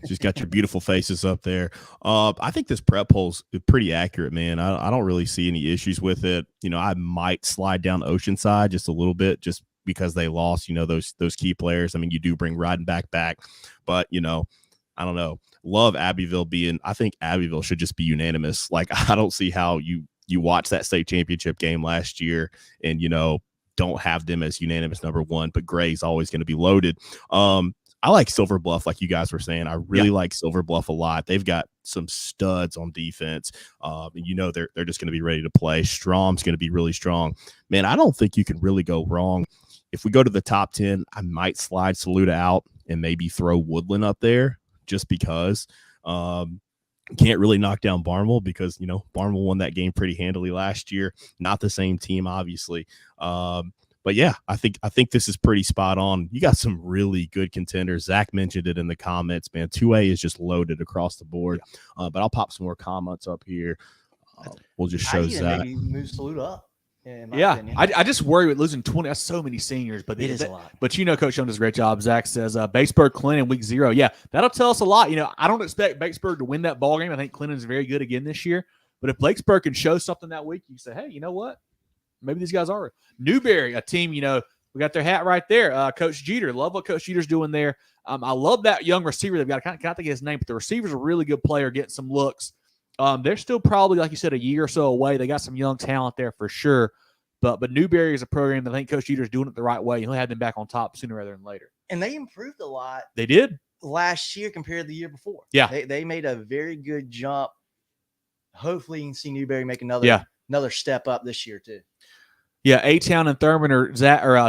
Just got your beautiful faces up there. I think this prep poll's pretty accurate, man. I don't really see any issues with it. I might slide down Oceanside just a little bit just because they lost, those key players. I mean, you do bring Ridenback back, but, I don't know. Love Abbeville I think Abbeville should just be unanimous. Like, I don't see how you watch that state championship game last year and, don't have them as unanimous number 1, but Gray's always going to be loaded. I like Silver Bluff, like you guys were saying. I really like Silver Bluff a lot. They've got some studs on defense. They're just going to be ready to play. Strom's going to be really strong. Man, I don't think you can really go wrong. If we go to the top 10, I might slide Saluda out and maybe throw Woodland up there just because. Can't really knock down Barnwell because, Barnwell won that game pretty handily last year. Not the same team, obviously. But yeah, I think this is pretty spot on. You got some really good contenders. Zach mentioned it in the comments, man. 2A is just loaded across the board. But I'll pop some more comments up here. We'll just show Zach. Maybe move Salute up. I just worry with losing 20. That's so many seniors, but it is a lot. But Coach Young does a great job. Zach says Batesburg Clinton week 0. Yeah, that'll tell us a lot. I don't expect Batesburg to win that ball game. I think Clinton's very good again this year. But if Batesburg can show something that week, you say, hey, you know what? Maybe these guys are. Newberry, a team, we got their hat right there. Coach Jeter, love what Coach Jeter's doing there. I love that young receiver they've got. I can't think of his name, but the receiver's a really good player, getting some looks. They're still probably, like you said, a year or so away. They got some young talent there for sure. But Newberry is a program that I think Coach Jeter's doing it the right way. He'll have them back on top sooner rather than later. And they improved a lot. They did last year compared to the year before. Yeah, they made a very good jump. Hopefully, you can see Newberry make another step up this year too. Yeah, A-Town and Thurman or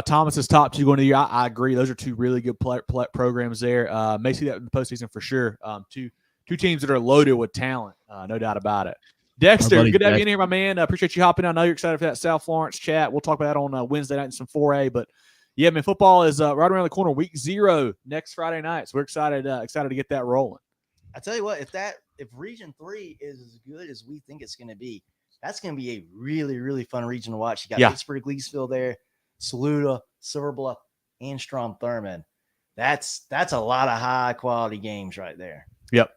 Thomas's top 2 going to the year. I agree. Those are 2 really good programs there. May see that in the postseason for sure. Two teams that are loaded with talent, no doubt about it. Dexter, good to have you in here, my man. Appreciate you hopping on. I know you're excited for that South Florence chat. We'll talk about that on Wednesday night in some 4A. But, yeah, man, football is right around the corner. Week 0 next Friday night. So we're excited to get that rolling. I tell you what, if Region 3 is as good as we think it's going to be, that's going to be a really, really fun region to watch. You got Pittsburgh, Leesville there, Saluda, Silver Bluff, and Strom Thurman. That's a lot of high-quality games right there. Yep.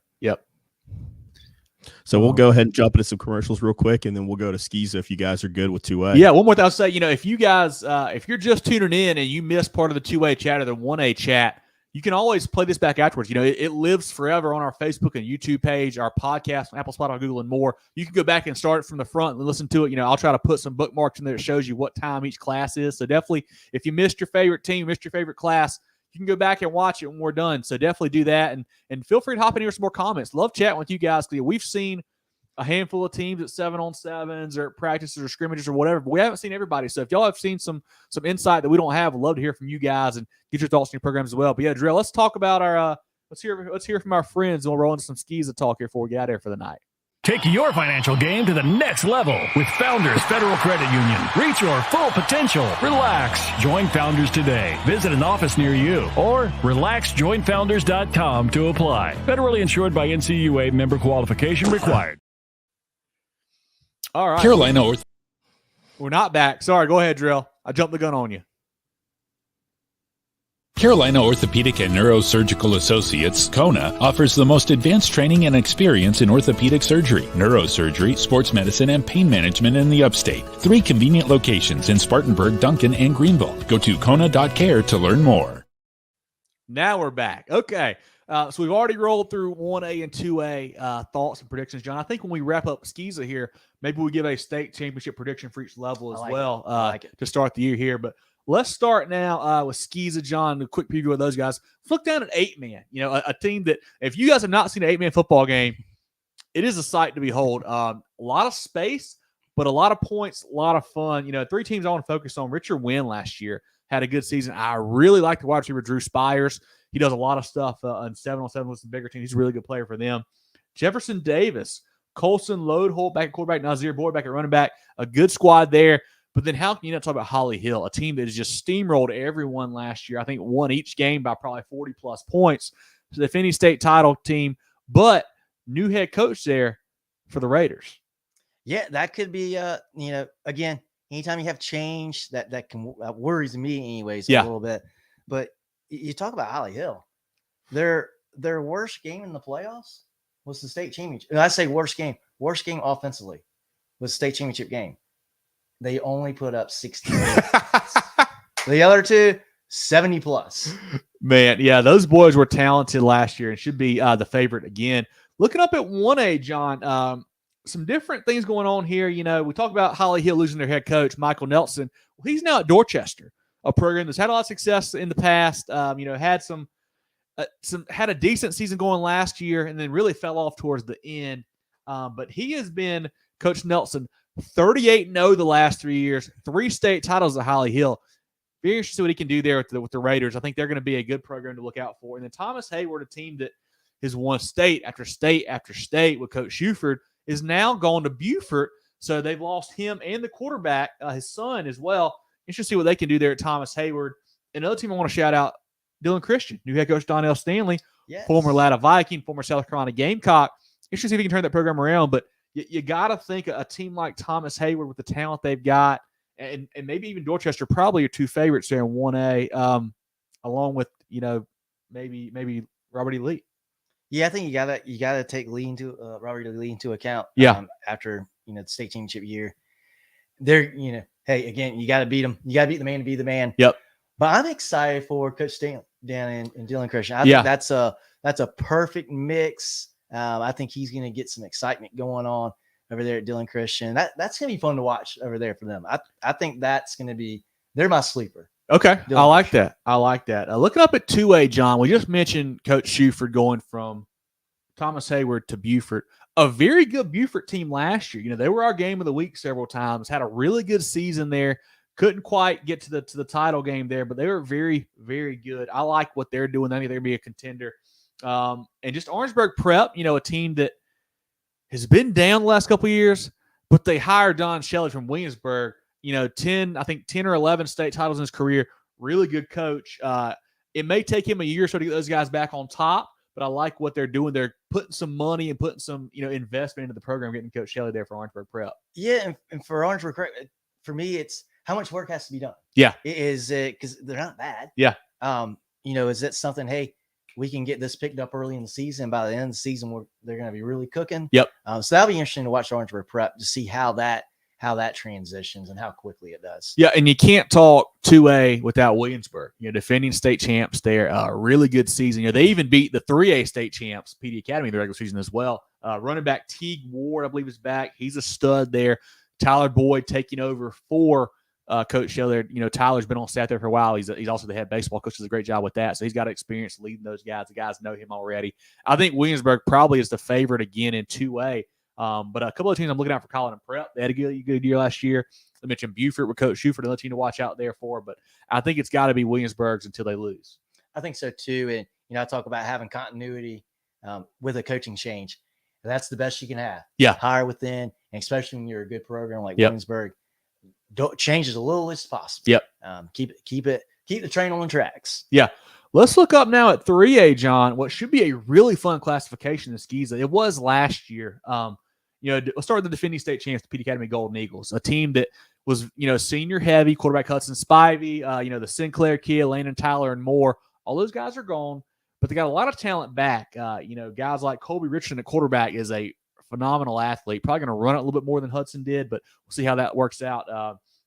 So we'll go ahead and jump into some commercials real quick, and then we'll go to SCISA if you guys are good with 2A. Yeah, one more thing I'll say, if you guys, if you're just tuning in and you missed part of the 2A chat or the 1A chat, you can always play this back afterwards. It lives forever on our Facebook and YouTube page, our podcast, on Apple, Spotify, Google, and more. You can go back and start it from the front and listen to it. I'll try to put some bookmarks in there that shows you what time each class is. So definitely, if you missed your favorite team, missed your favorite class, you can go back and watch it when we're done. So definitely do that. And feel free to hop in here with some more comments. Love chatting with you guys. We've seen a handful of teams at 7-on-7s or practices or scrimmages or whatever, but we haven't seen everybody. So if y'all have seen some insight that we don't have, we'd love to hear from you guys and get your thoughts on your programs as well. But yeah, Drill, let's talk about our let's hear from our friends, and we'll roll into some SCISA talk here before we get out of here for the night. Take your financial game to the next level with Founders Federal Credit Union. Reach your full potential. Relax. Join Founders today. Visit an office near you or relaxjoinfounders.com to apply. Federally insured by NCUA, member qualification required. All right. Carolina. We're not back. Sorry, go ahead, Drill. I jumped the gun on you. Carolina Orthopedic and Neurosurgical Associates, KONA, offers the most advanced training and experience in orthopedic surgery, neurosurgery, sports medicine, and pain management in the upstate. 3 convenient locations in Spartanburg, Duncan, and Greenville. Go to kona.care to learn more. Now we're back. Okay. So we've already rolled through 1A and 2A thoughts and predictions, John. I think when we wrap up SCISA here, maybe we give a state championship prediction for each level as well to start the year here. But let's start now with SCISA, John. A quick preview of those guys. Look down at 8-man. A team that if you guys have not seen an 8-man football game, it is a sight to behold. A lot of space, but a lot of points, a lot of fun. 3 teams I want to focus on. Richard Wynn last year had a good season. I really like the wide receiver Drew Spires. He does a lot of stuff on 7-on-7 with some bigger teams. He's a really good player for them. Jefferson Davis, Colson Lodeholt back at quarterback, Nazir Boyd back at running back. A good squad there. But then how can you not talk about Holly Hill, a team that has just steamrolled everyone last year? I think won each game by probably 40-plus points. So the defending state title team, but new head coach there for the Raiders. Yeah, that could be, again, anytime you have change, that worries me anyways a little bit. But you talk about Holly Hill. Their worst game in the playoffs was the state championship. And I say worst game offensively was the state championship game. They only put up 16. The other 2, 70-plus. Man, yeah, those boys were talented last year and should be the favorite again. Looking up at 1A, John, some different things going on here. We talk about Holly Hill losing their head coach, Michael Nelson. Well, he's now at Dorchester, a program that's had a lot of success in the past. Had a decent season going last year and then really fell off towards the end. But he has been, Coach Nelson, 38-0 the last 3 years, 3 state titles at Holly Hill. Very interested what he can do there with the Raiders. I think they're going to be a good program to look out for. And then Thomas Hayward, a team that has won state after state after state with Coach Shuford, is now gone to Beaufort. So they've lost him and the quarterback, his son as well. Interesting to see what they can do there at Thomas Hayward. Another team I want to shout out, Dylan Christian, new head coach Donnell Stanley, former Latta Viking, former South Carolina Gamecock. Interesting to see if he can turn that program around. But you got to think a team like Thomas Hayward with the talent they've got, and maybe even Dorchester, probably your two favorites there in 1A, along with, maybe Robert E. Lee. Yeah, I think you gotta take Robert E. Lee into account. After the state championship year, they're hey, again, you got to beat them. You got to beat the man to be the man. Yep. But I'm excited for Coach Stanley down in Dylan Christian. I think that's a perfect mix. I think he's going to get some excitement going on over there at Dylan Christian. That's going to be fun to watch over there for them. I think that's going to be – they're my sleeper. Okay. Dylan I like Christian. that. I like that. Looking up at 2A, John, we just mentioned Coach Shuford going from Thomas Hayward to Beaufort. A very good Beaufort team last year. They were our game of the week several times, had a really good season there. Couldn't quite get to the title game there, but they were very, very good. I like what they're doing. I think they're going to be a contender. And just Orangeburg Prep, a team that has been down the last couple of years, but they hired Don Shelley from Williamsburg. 10 or 11 state titles in his career. Really good coach. It may take him a year or so to get those guys back on top, but I like what they're doing. They're putting some money and putting some, investment into the program, getting Coach Shelley there for Orangeburg Prep. Yeah, and for Orangeburg Prep, for me, it's how much work has to be done. Yeah. Is it because they're not bad? Yeah. Is it something, hey, we can get this picked up early in the season. By the end of the season, they're going to be really cooking. Yep. So that'll be interesting to watch Orangeburg Prep to see how that transitions and how quickly it does. Yeah, and you can't talk 2A without Williamsburg. Defending state champs there, really good season. They even beat the 3A state champs, PD Academy, in the regular season as well. Running back Teague Ward, I believe, is back. He's a stud there. Tyler Boyd taking over for Coach Shelley. Tyler's been on staff there for a while. He's also the head baseball coach. Does a great job with that. So he's got experience leading those guys. The guys know him already. I think Williamsburg probably is the favorite again in 2A. But a couple of teams I'm looking out for Colin and Prep. They had a good year last year. I mentioned Beaufort with Coach Shuford, another team to watch out there for. But I think it's got to be Williamsburg's until they lose. I think so too. And I talk about having continuity with a coaching change. That's the best you can have. Yeah, hire within, and especially when you're a good program like Williamsburg. Don't change as little as possible. Yep. Keep the train on the tracks. Yeah. Let's look up now at 3A, John. What should be a really fun classification in SCISA. It was last year. Let's start with the defending state champs, the PD Academy Golden Eagles, a team that was, senior heavy, quarterback Hudson Spivey, the Sinclair kid, Landon Tyler, and more. All those guys are gone, but they got a lot of talent back. Guys like Colby Richardson at quarterback is a phenomenal athlete. Probably going to run it a little bit more than Hudson did, but we'll see how that works out.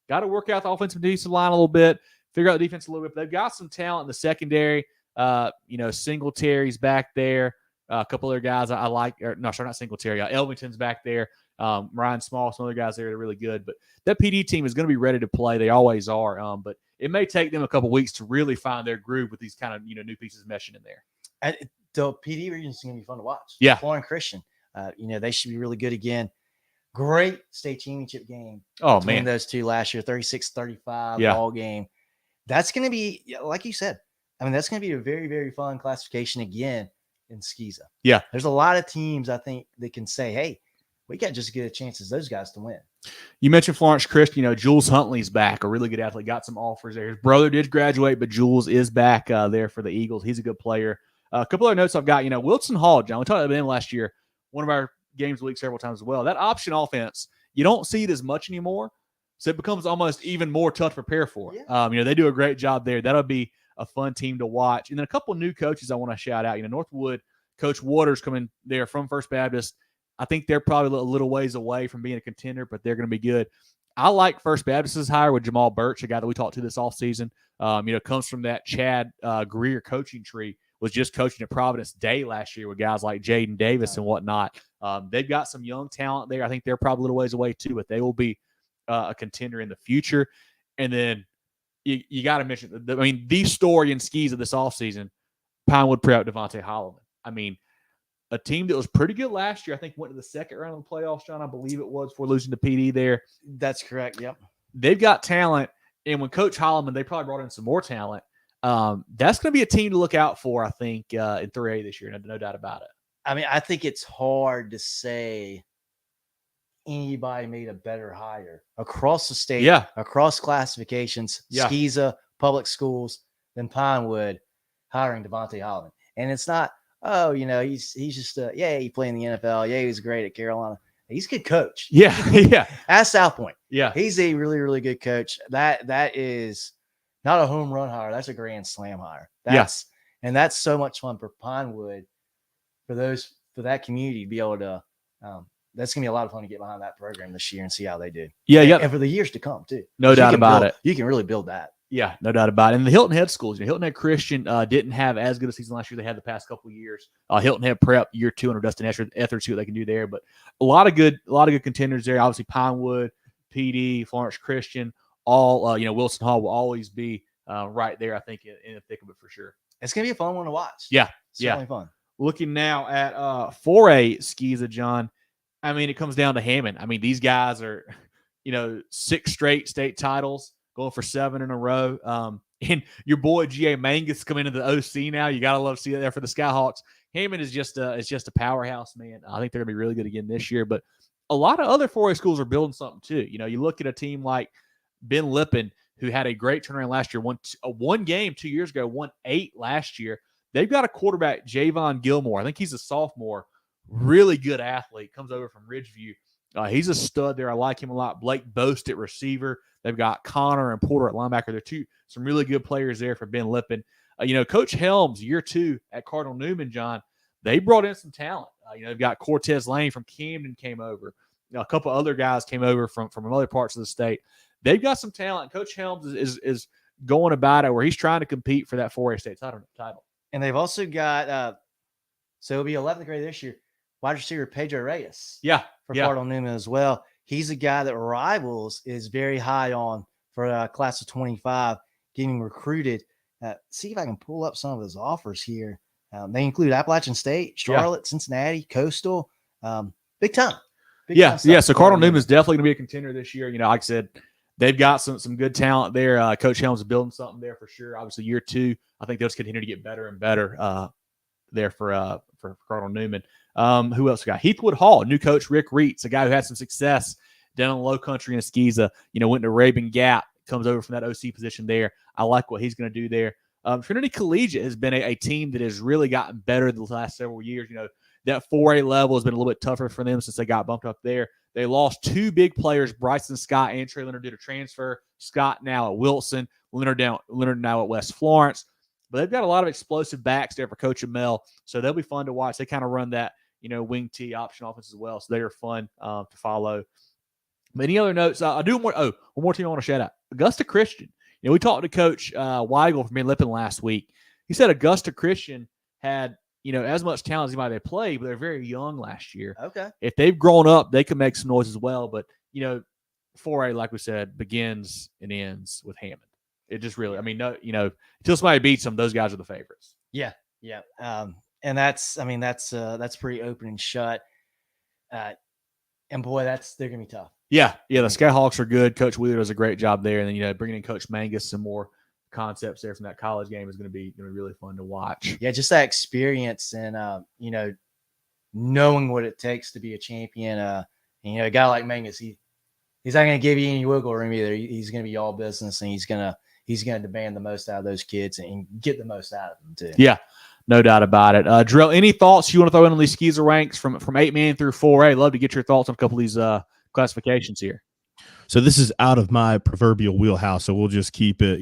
Got to work out the offensive and defensive line a little bit, figure out the defense a little bit. But they've got some talent in the secondary. Singletary's back there. A couple other guys I like. Not Singletary. Elvington's back there. Ryan Small, some other guys there that are really good. But that PD team is going to be ready to play. They always are. But it may take them a couple weeks to really find their groove with these kind of new pieces meshing in there. And the PD region is going to be fun to watch. Yeah, Florence Christian. They should be really good again. Great state championship game. Oh, between man. Those two last year, 36-35 Yeah. ball game. That's going to be, like you said, that's going to be a very, very fun classification again in SCISA. Yeah. There's a lot of teams, I think, that can say, hey, we got just as good a chance as those guys to win. You mentioned Florence Christian. Jules Huntley's back, a really good athlete. Got some offers there. His brother did graduate, but Jules is back there for the Eagles. He's a good player. A couple other notes I've got. Wilson Hall, John, we talked about him last year. One of our games of the week several times as well. That option offense, you don't see it as much anymore. So it becomes almost even more tough to prepare for. Yeah. They do a great job there. That'll be a fun team to watch. And then a couple of new coaches I want to shout out. Northwood, Coach Waters coming there from First Baptist. I think they're probably a little ways away from being a contender, but they're going to be good. I like First Baptist's hire with Jamal Birch, a guy that we talked to this offseason. Comes from that Chad Greer coaching tree. Was just coaching at Providence Day last year with guys like Jaden Davis and whatnot. They've got some young talent there. I think they're probably a little ways away too, but they will be a contender in the future. And then you got to mention, the story in SCISA this offseason, Pinewood Prep, Devontae Holloman. A team that was pretty good last year, I think went to the second round of the playoffs, John, I believe it was, before losing to PD there. That's correct, yep. They've got talent, and when Coach Holloman, they probably brought in some more talent. That's going to be a team to look out for, I think, in 3A this year. No doubt about it. I mean, I think it's hard to say anybody made a better hire across the state, across classifications, SCISA, public schools, than Pinewood hiring Devontae Holland. And it's not, he's just he played in the NFL. Yeah, he was great at Carolina. He's a good coach. Yeah. At South Point. Yeah. He's a really, really good coach. That is not a home run hire. That's a grand slam hire. And that's so much fun for Pinewood, for that community to be able to, that's going to be a lot of fun to get behind that program this year and see how they do. Yeah. And for the years to come too. No doubt about it. You can really build that. Yeah, no doubt about it. And the Hilton Head schools, Hilton Head Christian didn't have as good a season last year they had the past couple of years. Hilton Head Prep year 2 under Dustin Etheridge, see what they can do there. But a lot of good contenders there. Obviously, Pinewood, PD, Florence Christian, all Wilson Hall will always be right there. I think in the thick of it for sure. It's gonna be a fun one to watch. Yeah, certainly fun. Looking now at 4A SCISA, John. I mean, it comes down to Hammond. I mean, these guys are 6 straight state titles, going for 7 in a row. And your boy G.A. Mangus coming into the OC now. You gotta love to see it there for the Skyhawks. Hammond is just a powerhouse, man. I think they're gonna be really good again this year. But a lot of other 4A schools are building something too. You look at a team like Ben Lippen, who had a great turnaround last year, won one game 2 years ago, won 8 last year. They've got a quarterback, Javon Gilmore. I think he's a sophomore, really good athlete, comes over from Ridgeview. He's a stud there. I like him a lot. Blake Boast at receiver. They've got Connor and Porter at linebacker. They're some really good players there for Ben Lippen. Coach Helms, year 2 at Cardinal Newman, John, they brought in some talent. They've got Cortez Lane from Camden came over. A couple other guys came over from other parts of the state. They've got some talent. Coach Helms is going about it where he's trying to compete for that 4A state title. And they've also got, so it'll be 11th grade this year, wide receiver Pedro Reyes. For Cardinal Newman as well. He's a guy that Rivals is very high on for class of 25, getting recruited. See if I can pull up some of his offers here. They include Appalachian State, Charlotte, Cincinnati, Coastal. Big time. So Cardinal Newman is definitely going to be a contender this year. Like I said, they've got some good talent there. Coach Helms is building something there for sure. Obviously, year 2, I think they'll just continue to get better and better there for Cardinal Newman. Who else we got? Heathwood Hall, new coach Rick Reitz, a guy who had some success down in the low country in SCISA. Went to Rabun Gap, comes over from that OC position there. I like what he's going to do there. Trinity Collegiate has been a team that has really gotten better the last several years. That 4A level has been a little bit tougher for them since they got bumped up there. They lost 2 big players, Bryson Scott and Trey Leonard, did a transfer. Scott now at Wilson, Leonard now at West Florence. But they've got a lot of explosive backs there for Coach Amell, so they'll be fun to watch. They kind of run that, wing T option offense as well, so they are fun to follow. But any other notes? I do one more team I want to shout out. Augusta Christian. We talked to Coach Weigel from Ben Lippen last week. He said Augusta Christian had as much talent as anybody they played, but they're very young last year. Okay. If they've grown up, they can make some noise as well. But 4A, like we said, begins and ends with Hammond. It just really, until somebody beats them, those guys are the favorites. Yeah. And that's pretty open and shut. And boy, they're gonna be tough. Yeah. The Skyhawks are good. Coach Wheeler does a great job there, and then bringing in Coach Mangus, some more concepts there from that college game is going to be really fun to watch. Yeah, just that experience and knowing what it takes to be a champion. A guy like Mangus, he's not going to give you any wiggle room either. He's going to be all business, and he's going to demand the most out of those kids and get the most out of them too. Yeah, no doubt about it. Drill, any thoughts you want to throw in on these SCISA ranks from 8-man through 4A? Love to get your thoughts on a couple of these classifications here. So this is out of my proverbial wheelhouse, so we'll just keep it,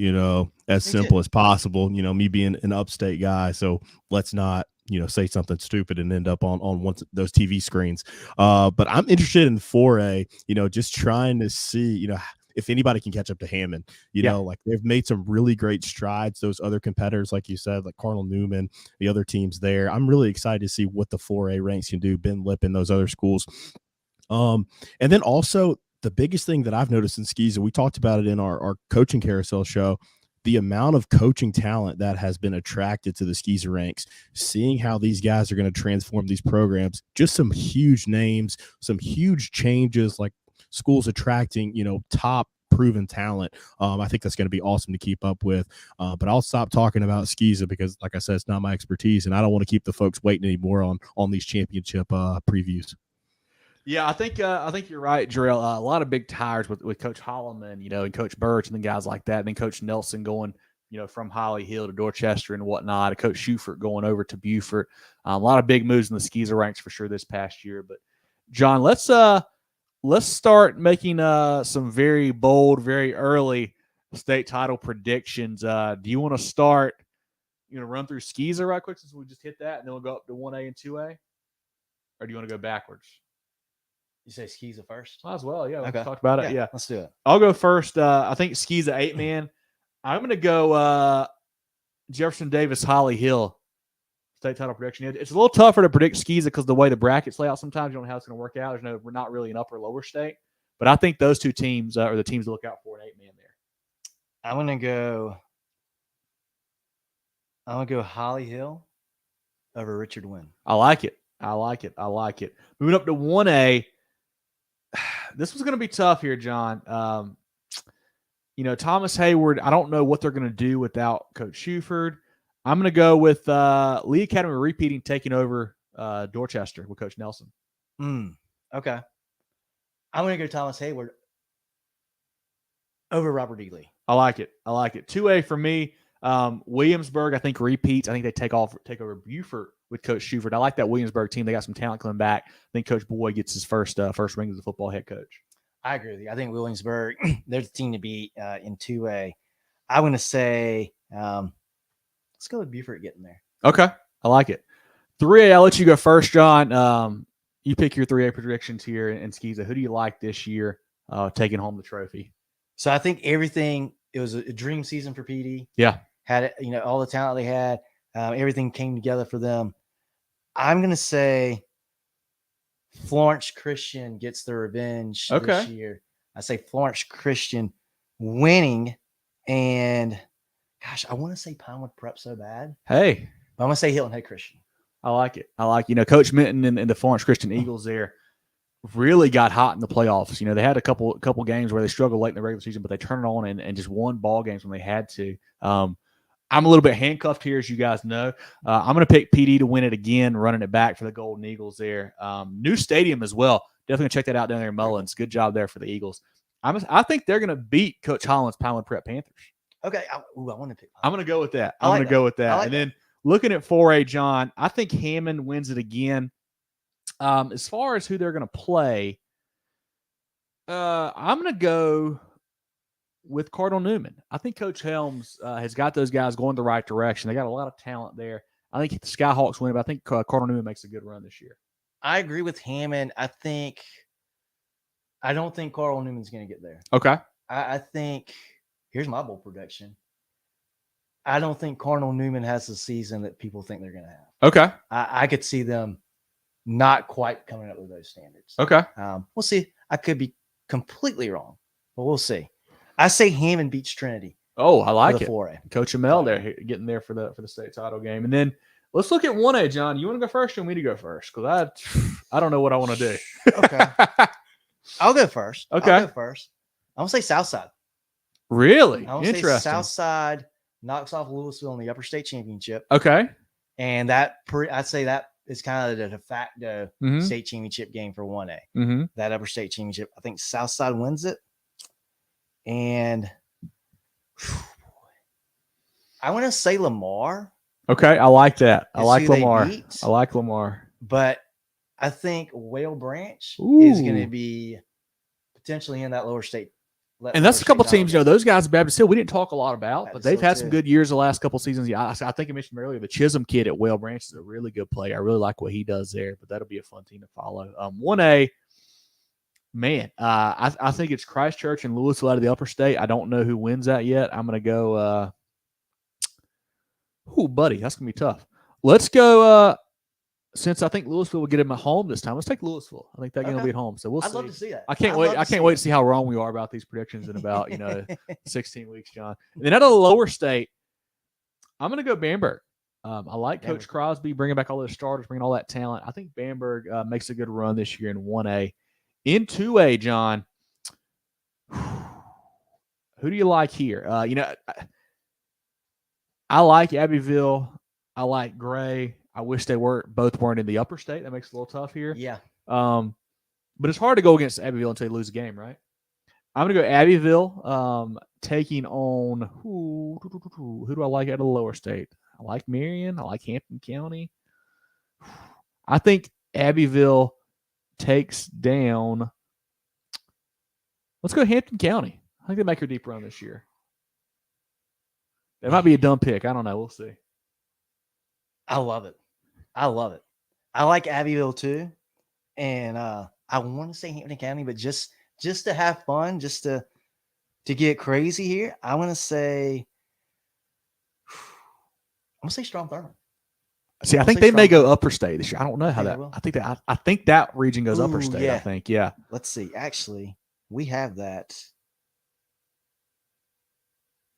as simple as possible. Me being an upstate guy, so let's not, say something stupid and end up on one of those TV screens. But I'm interested in 4A, just trying to see, if anybody can catch up to Hammond. Like they've made some really great strides. Those other competitors, like you said, like Cardinal Newman, the other teams there. I'm really excited to see what the 4A ranks can do. Ben Lippen, those other schools. And then also, the biggest thing that I've noticed in SCISA, we talked about it in our coaching carousel show, the amount of coaching talent that has been attracted to the SCISA ranks, seeing how these guys are going to transform these programs, just some huge names, some huge changes, like schools attracting, top proven talent. I think that's going to be awesome to keep up with. But I'll stop talking about SCISA because, like I said, it's not my expertise, and I don't want to keep the folks waiting anymore on these championship previews. Yeah, I think you're right, Jarrell. A lot of big tires with Coach Holloman, and Coach Birch and then guys like that. And then Coach Nelson going, from Holly Hill to Dorchester and whatnot. And Coach Schufert going over to Beaufort. A lot of big moves in the SCISA ranks for sure this past year. But John, let's start making some very bold, very early state title predictions. Do you want to start? Run through SCISA right quick since we just hit that, and then we'll go up to 1A and 2A, or do you want to go backwards? You say SCISA first? Might as well, yeah. Okay. Talk about it. Yeah, let's do it. I'll go first. I think SCISA 8-man. I'm going to go Jefferson Davis, Holly Hill, state title prediction. It's a little tougher to predict SCISA because the way the brackets lay out sometimes, you don't know how it's going to work out. We're not really an upper or lower state. But I think those two teams are the teams to look out for an 8-man there. I'm going to go Holly Hill over Richard Wynn. I like it. Moving up to 1A. This was going to be tough here, John. Thomas Hayward, I don't know what they're going to do without Coach Schufert. I'm going to go with Lee Academy repeating, taking over Dorchester with Coach Nelson. Okay. I'm going to go Thomas Hayward over Robert E. Lee. I like it. 2A for me. Williamsburg, I think, repeats. I think they take over Beaufort with Coach Schufert. I like that Williamsburg team. They got some talent coming back. I think Coach Boyd gets his first ring as a football head coach. I agree with you. I think Williamsburg, they're the team to beat in 2A. I'm going to say let's go with Beaufort getting there. Okay. I like it. 3A, I'll let you go first, John. You pick your 3A predictions here in SCISA. Who do you like this year taking home the trophy? So I think everything, it was a dream season for PD. Yeah. Had it, all the talent they had, everything came together for them. I'm going to say Florence Christian gets the revenge this year. I say Florence Christian winning, and gosh, I want to say Pinewood Prep so bad. Hey. But I'm going to say Hilton Head Christian. I like it. Coach Minton and the Florence Christian Eagles there really got hot in the playoffs. They had a couple games where they struggled late in the regular season, but they turned it on and just won ball games when they had to. I'm a little bit handcuffed here, as you guys know. I'm going to pick PD to win it again, running it back for the Golden Eagles there. New stadium as well. Definitely check that out down there in Mullins. Good job there for the Eagles. I think they're going to beat Coach Holland's Pinewood Prep Panthers. Okay. I want to pick. I'm going to go with that. And then looking at 4A, John, I think Hammond wins it again. As far as who they're going to play, I'm going to go with Cardinal Newman. I think Coach Helms has got those guys going the right direction. They got a lot of talent there. I think the Skyhawks win, but I think Cardinal Newman makes a good run this year. I agree with Hammond. I don't think Cardinal Newman's going to get there. Okay. I think, here's my bold prediction. I don't think Cardinal Newman has the season that people think they're going to have. Okay. I could see them not quite coming up with those standards. Okay. We'll see. I could be completely wrong, but we'll see. I say Hammond beats Trinity. Oh, I like it. 4A. Coach Amel there getting there for the state title game. And then let's look at 1A, John. You want to go first or me to go first? Because I don't know what I want to do. Okay. I'll go first. Okay. I'm going to say Southside. Really? I'm going to say Southside knocks off Louisville in the Upper State Championship. Okay. And I'd say that is kind of the de facto state championship game for 1A. Mm-hmm. That Upper State Championship. I think Southside wins it. And I want to say Lamar. Okay, I like that. I like Lamar. But I think Whale Branch Ooh. is going to be potentially in that lower state. And that's a couple teams, those guys at Baptist Hill we didn't talk a lot about, but they've had some good years the last couple seasons. Yeah, I think I mentioned earlier, the Chisholm kid at Whale Branch is a really good player. I really like what he does there, but that'll be a fun team to follow. 1A, man, I think it's Christchurch and Louisville out of the Upper State. I don't know who wins that yet. I'm going to go buddy, that's going to be tough. Let's go since I think Louisville will get him at home this time. Let's take Louisville. I think they're going to be at home. So we'll see. I'd love to see that. I can't wait to see how wrong we are about these predictions in about 16 weeks, John. And then out of the lower state, I'm going to go Bamberg. I like Coach Crosby bringing back all those starters, bringing all that talent. I think Bamberg makes a good run this year in 1A. In 2A, John, Who do you like here? I like Abbeville. I like Gray. I wish they both weren't in the upper state. That makes it a little tough here. Yeah. But it's hard to go against Abbeville until you lose a game, right? I'm going to go Abbeville, taking on who do I like out of the lower state? I like Marion. I like Hampton County. I think Abbeville takes down. Let's go Hampton County. I think they make a deep run this year. It might be a dumb pick. I don't know. We'll see. I love it. I like Abbeville too. And I want to say Hampton County, but just to have fun, just to get crazy here, I want to say Strom Thurmond. See, I think they may go upper state this year. I don't know how that. I think that region goes upper state. Yeah. I think, yeah. Let's see. Actually, we have that.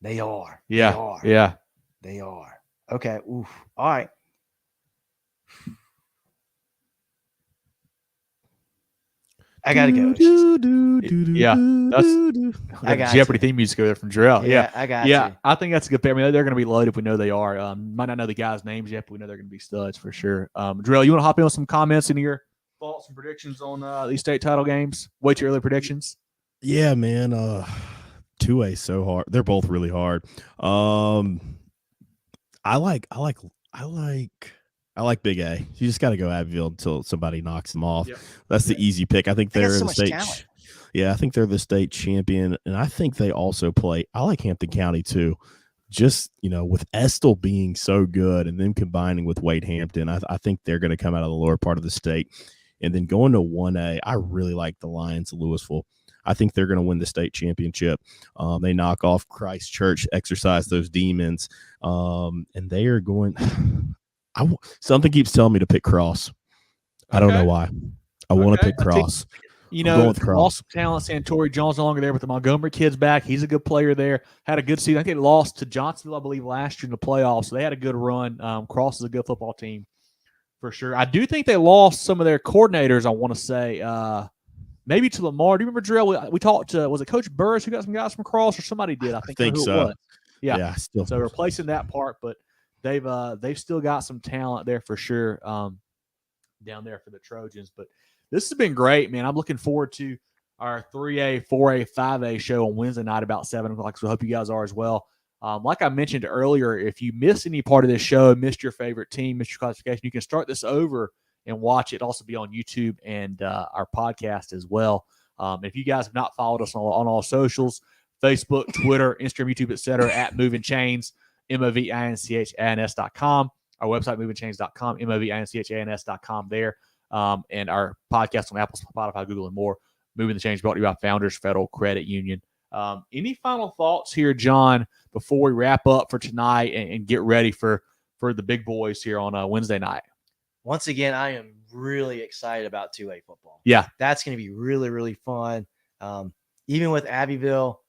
They are. Yeah. They are. Yeah. They are. Okay. Oof. All right. I gotta go. Yeah, I got Jeopardy theme music over there from Jarrell. Yeah, I got yeah. you. I think that's a good pick. I mean, they're going to be loaded if we know they are. Might not know the guys' names yet, but we know they're going to be studs for sure. Jarrell, you want to hop in with some comments into your thoughts and predictions on these state title games? Wait your early predictions. Yeah, man. 2A so hard. They're both really hard. I like Big A. You just got to go Abbeville until somebody knocks them off. Yep. That's the easy pick. I think they're the state. Yeah, I think they're the state champion, and I think they also play. I like Hampton County too. Just with Estill being so good, and them combining with Wade Hampton, I think they're going to come out of the lower part of the state, and then going to 1A. I really like the Lions of Louisville. I think they're going to win the state championship. They knock off Christ Church, exercise those demons, and they are going. Something keeps telling me to pick Cross. I don't know why. I want to pick Cross. Lost talent. Santori Jones no longer there, but the Montgomery kid's back. He's a good player there. Had a good season. I think they lost to Johnsonville, I believe, last year in the playoffs. So they had a good run. Cross is a good football team for sure. I do think they lost some of their coordinators, I want to say. Maybe to Lamar. Do you remember, Drill? We talked to, was it Coach Burris who got some guys from Cross, or somebody did? I think so. It was. Yeah. Still. So replacing that part, but they've still got some talent there for sure down there for the Trojans. But this has been great, man. I'm looking forward to our 3A, 4A, 5A show on Wednesday night about 7 o'clock. So I hope you guys are as well. Like I mentioned earlier, if you missed any part of this show, missed your favorite team, missed your classification, you can start this over and watch it. Also be on YouTube and our podcast as well. If you guys have not followed us on all socials, Facebook, Twitter, Instagram, YouTube, etc., at Movin Chains, MOVINCHANS.com, our website, movinchains.com, MOVINCHANS.com there. And our podcast on Apple, Spotify, Google, and more. Movin The Chains brought to you by Founders Federal Credit Union. Any final thoughts here, John, before we wrap up for tonight and get ready for the big boys here on Wednesday night? Once again, I am really excited about 2A football. Yeah. That's going to be really, really fun. Even with Abbeville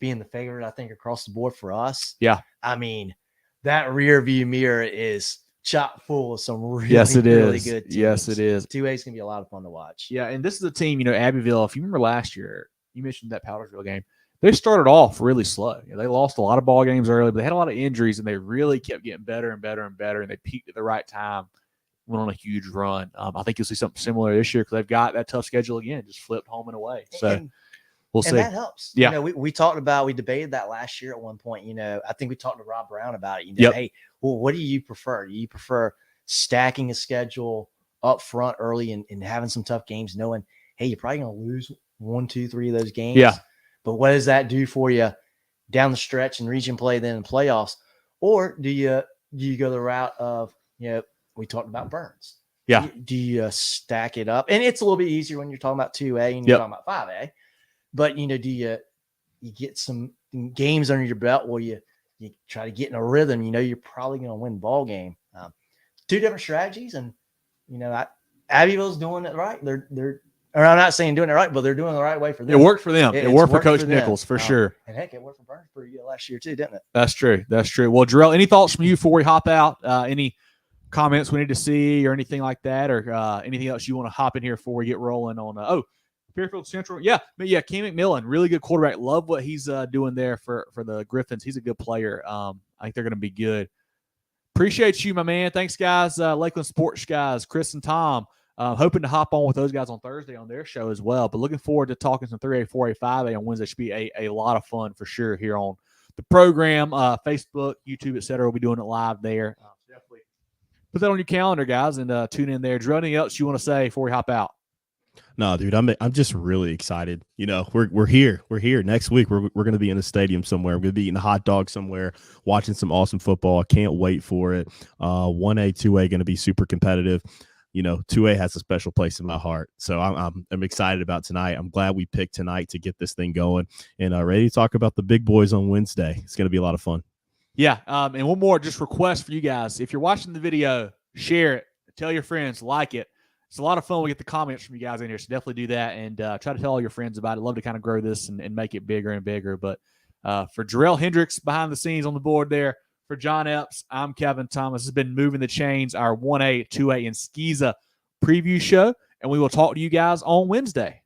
being the favorite, I think, across the board for us. Yeah. I mean, that rear view mirror is chock full of some really, really good teams. Yes, it is. 2A is going to be a lot of fun to watch. Yeah, and this is a team, Abbeville, if you remember last year, you mentioned that Powdersville game. They started off really slow. They lost a lot of ball games early, but they had a lot of injuries, and they really kept getting better and better and better, and they peaked at the right time, went on a huge run. I think you'll see something similar this year because they've got that tough schedule again, just flipped home and away. So we'll see. And that helps. Yeah. We debated that last year at one point. I think we talked to Rob Brown about it. Hey, well, what do you prefer? Do you prefer stacking a schedule up front early and having some tough games, knowing, hey, you're probably going to lose 1, 2, 3 of those games? Yeah. But what does that do for you down the stretch and region play, then in playoffs? Or do you go the route of, we talked about Burns. Yeah. Do you stack it up? And it's a little bit easier when you're talking about 2A and you're talking about 5A. But, do you get some games under your belt where you try to get in a rhythm, you're probably going to win the ball game. 2 different strategies. And, Abbeville's doing it right. Or I'm not saying doing it right, but they're doing it the right way for them. It worked for them. It worked for Coach Nichols for sure. And heck, it worked for Burns for you last year too, didn't it? That's true. Well, Jarrell, any thoughts from you before we hop out? Any comments we need to see or anything like that, or anything else you want to hop in here before we get rolling on? Fairfield Central. Yeah, but yeah, Cam McMillan, really good quarterback. Love what he's doing there for the Griffins. He's a good player. I think they're going to be good. Appreciate you, my man. Thanks, guys. Lakeland Sports guys, Chris and Tom. Hoping to hop on with those guys on Thursday on their show as well. But looking forward to talking some 3A, 4A, 5A on Wednesday. Should be a lot of fun for sure here on the program, Facebook, YouTube, etc. We'll be doing it live there. Definitely put that on your calendar, guys, and tune in there. Is there anything else you want to say before we hop out? No, dude, I'm just really excited. You know, we're here. We're here next week. We're going to be in a stadium somewhere. We're going to be eating a hot dog somewhere, watching some awesome football. I can't wait for it. 1A, 2A going to be super competitive. You know, 2A has a special place in my heart. So I'm excited about tonight. I'm glad we picked tonight to get this thing going, and ready to talk about the big boys on Wednesday. It's going to be a lot of fun. Yeah, and one more just request for you guys. If you're watching the video, share it. Tell your friends, like it. It's a lot of fun. We get the comments from you guys in here, so definitely do that and try to tell all your friends about it. Love to kind of grow this and make it bigger and bigger. But for Jarrell Hendricks behind the scenes on the board there, for John Epps, I'm Kevin Thomas. This has been Moving the Chains, our 1A, 2A, and SCISA preview show, and we will talk to you guys on Wednesday.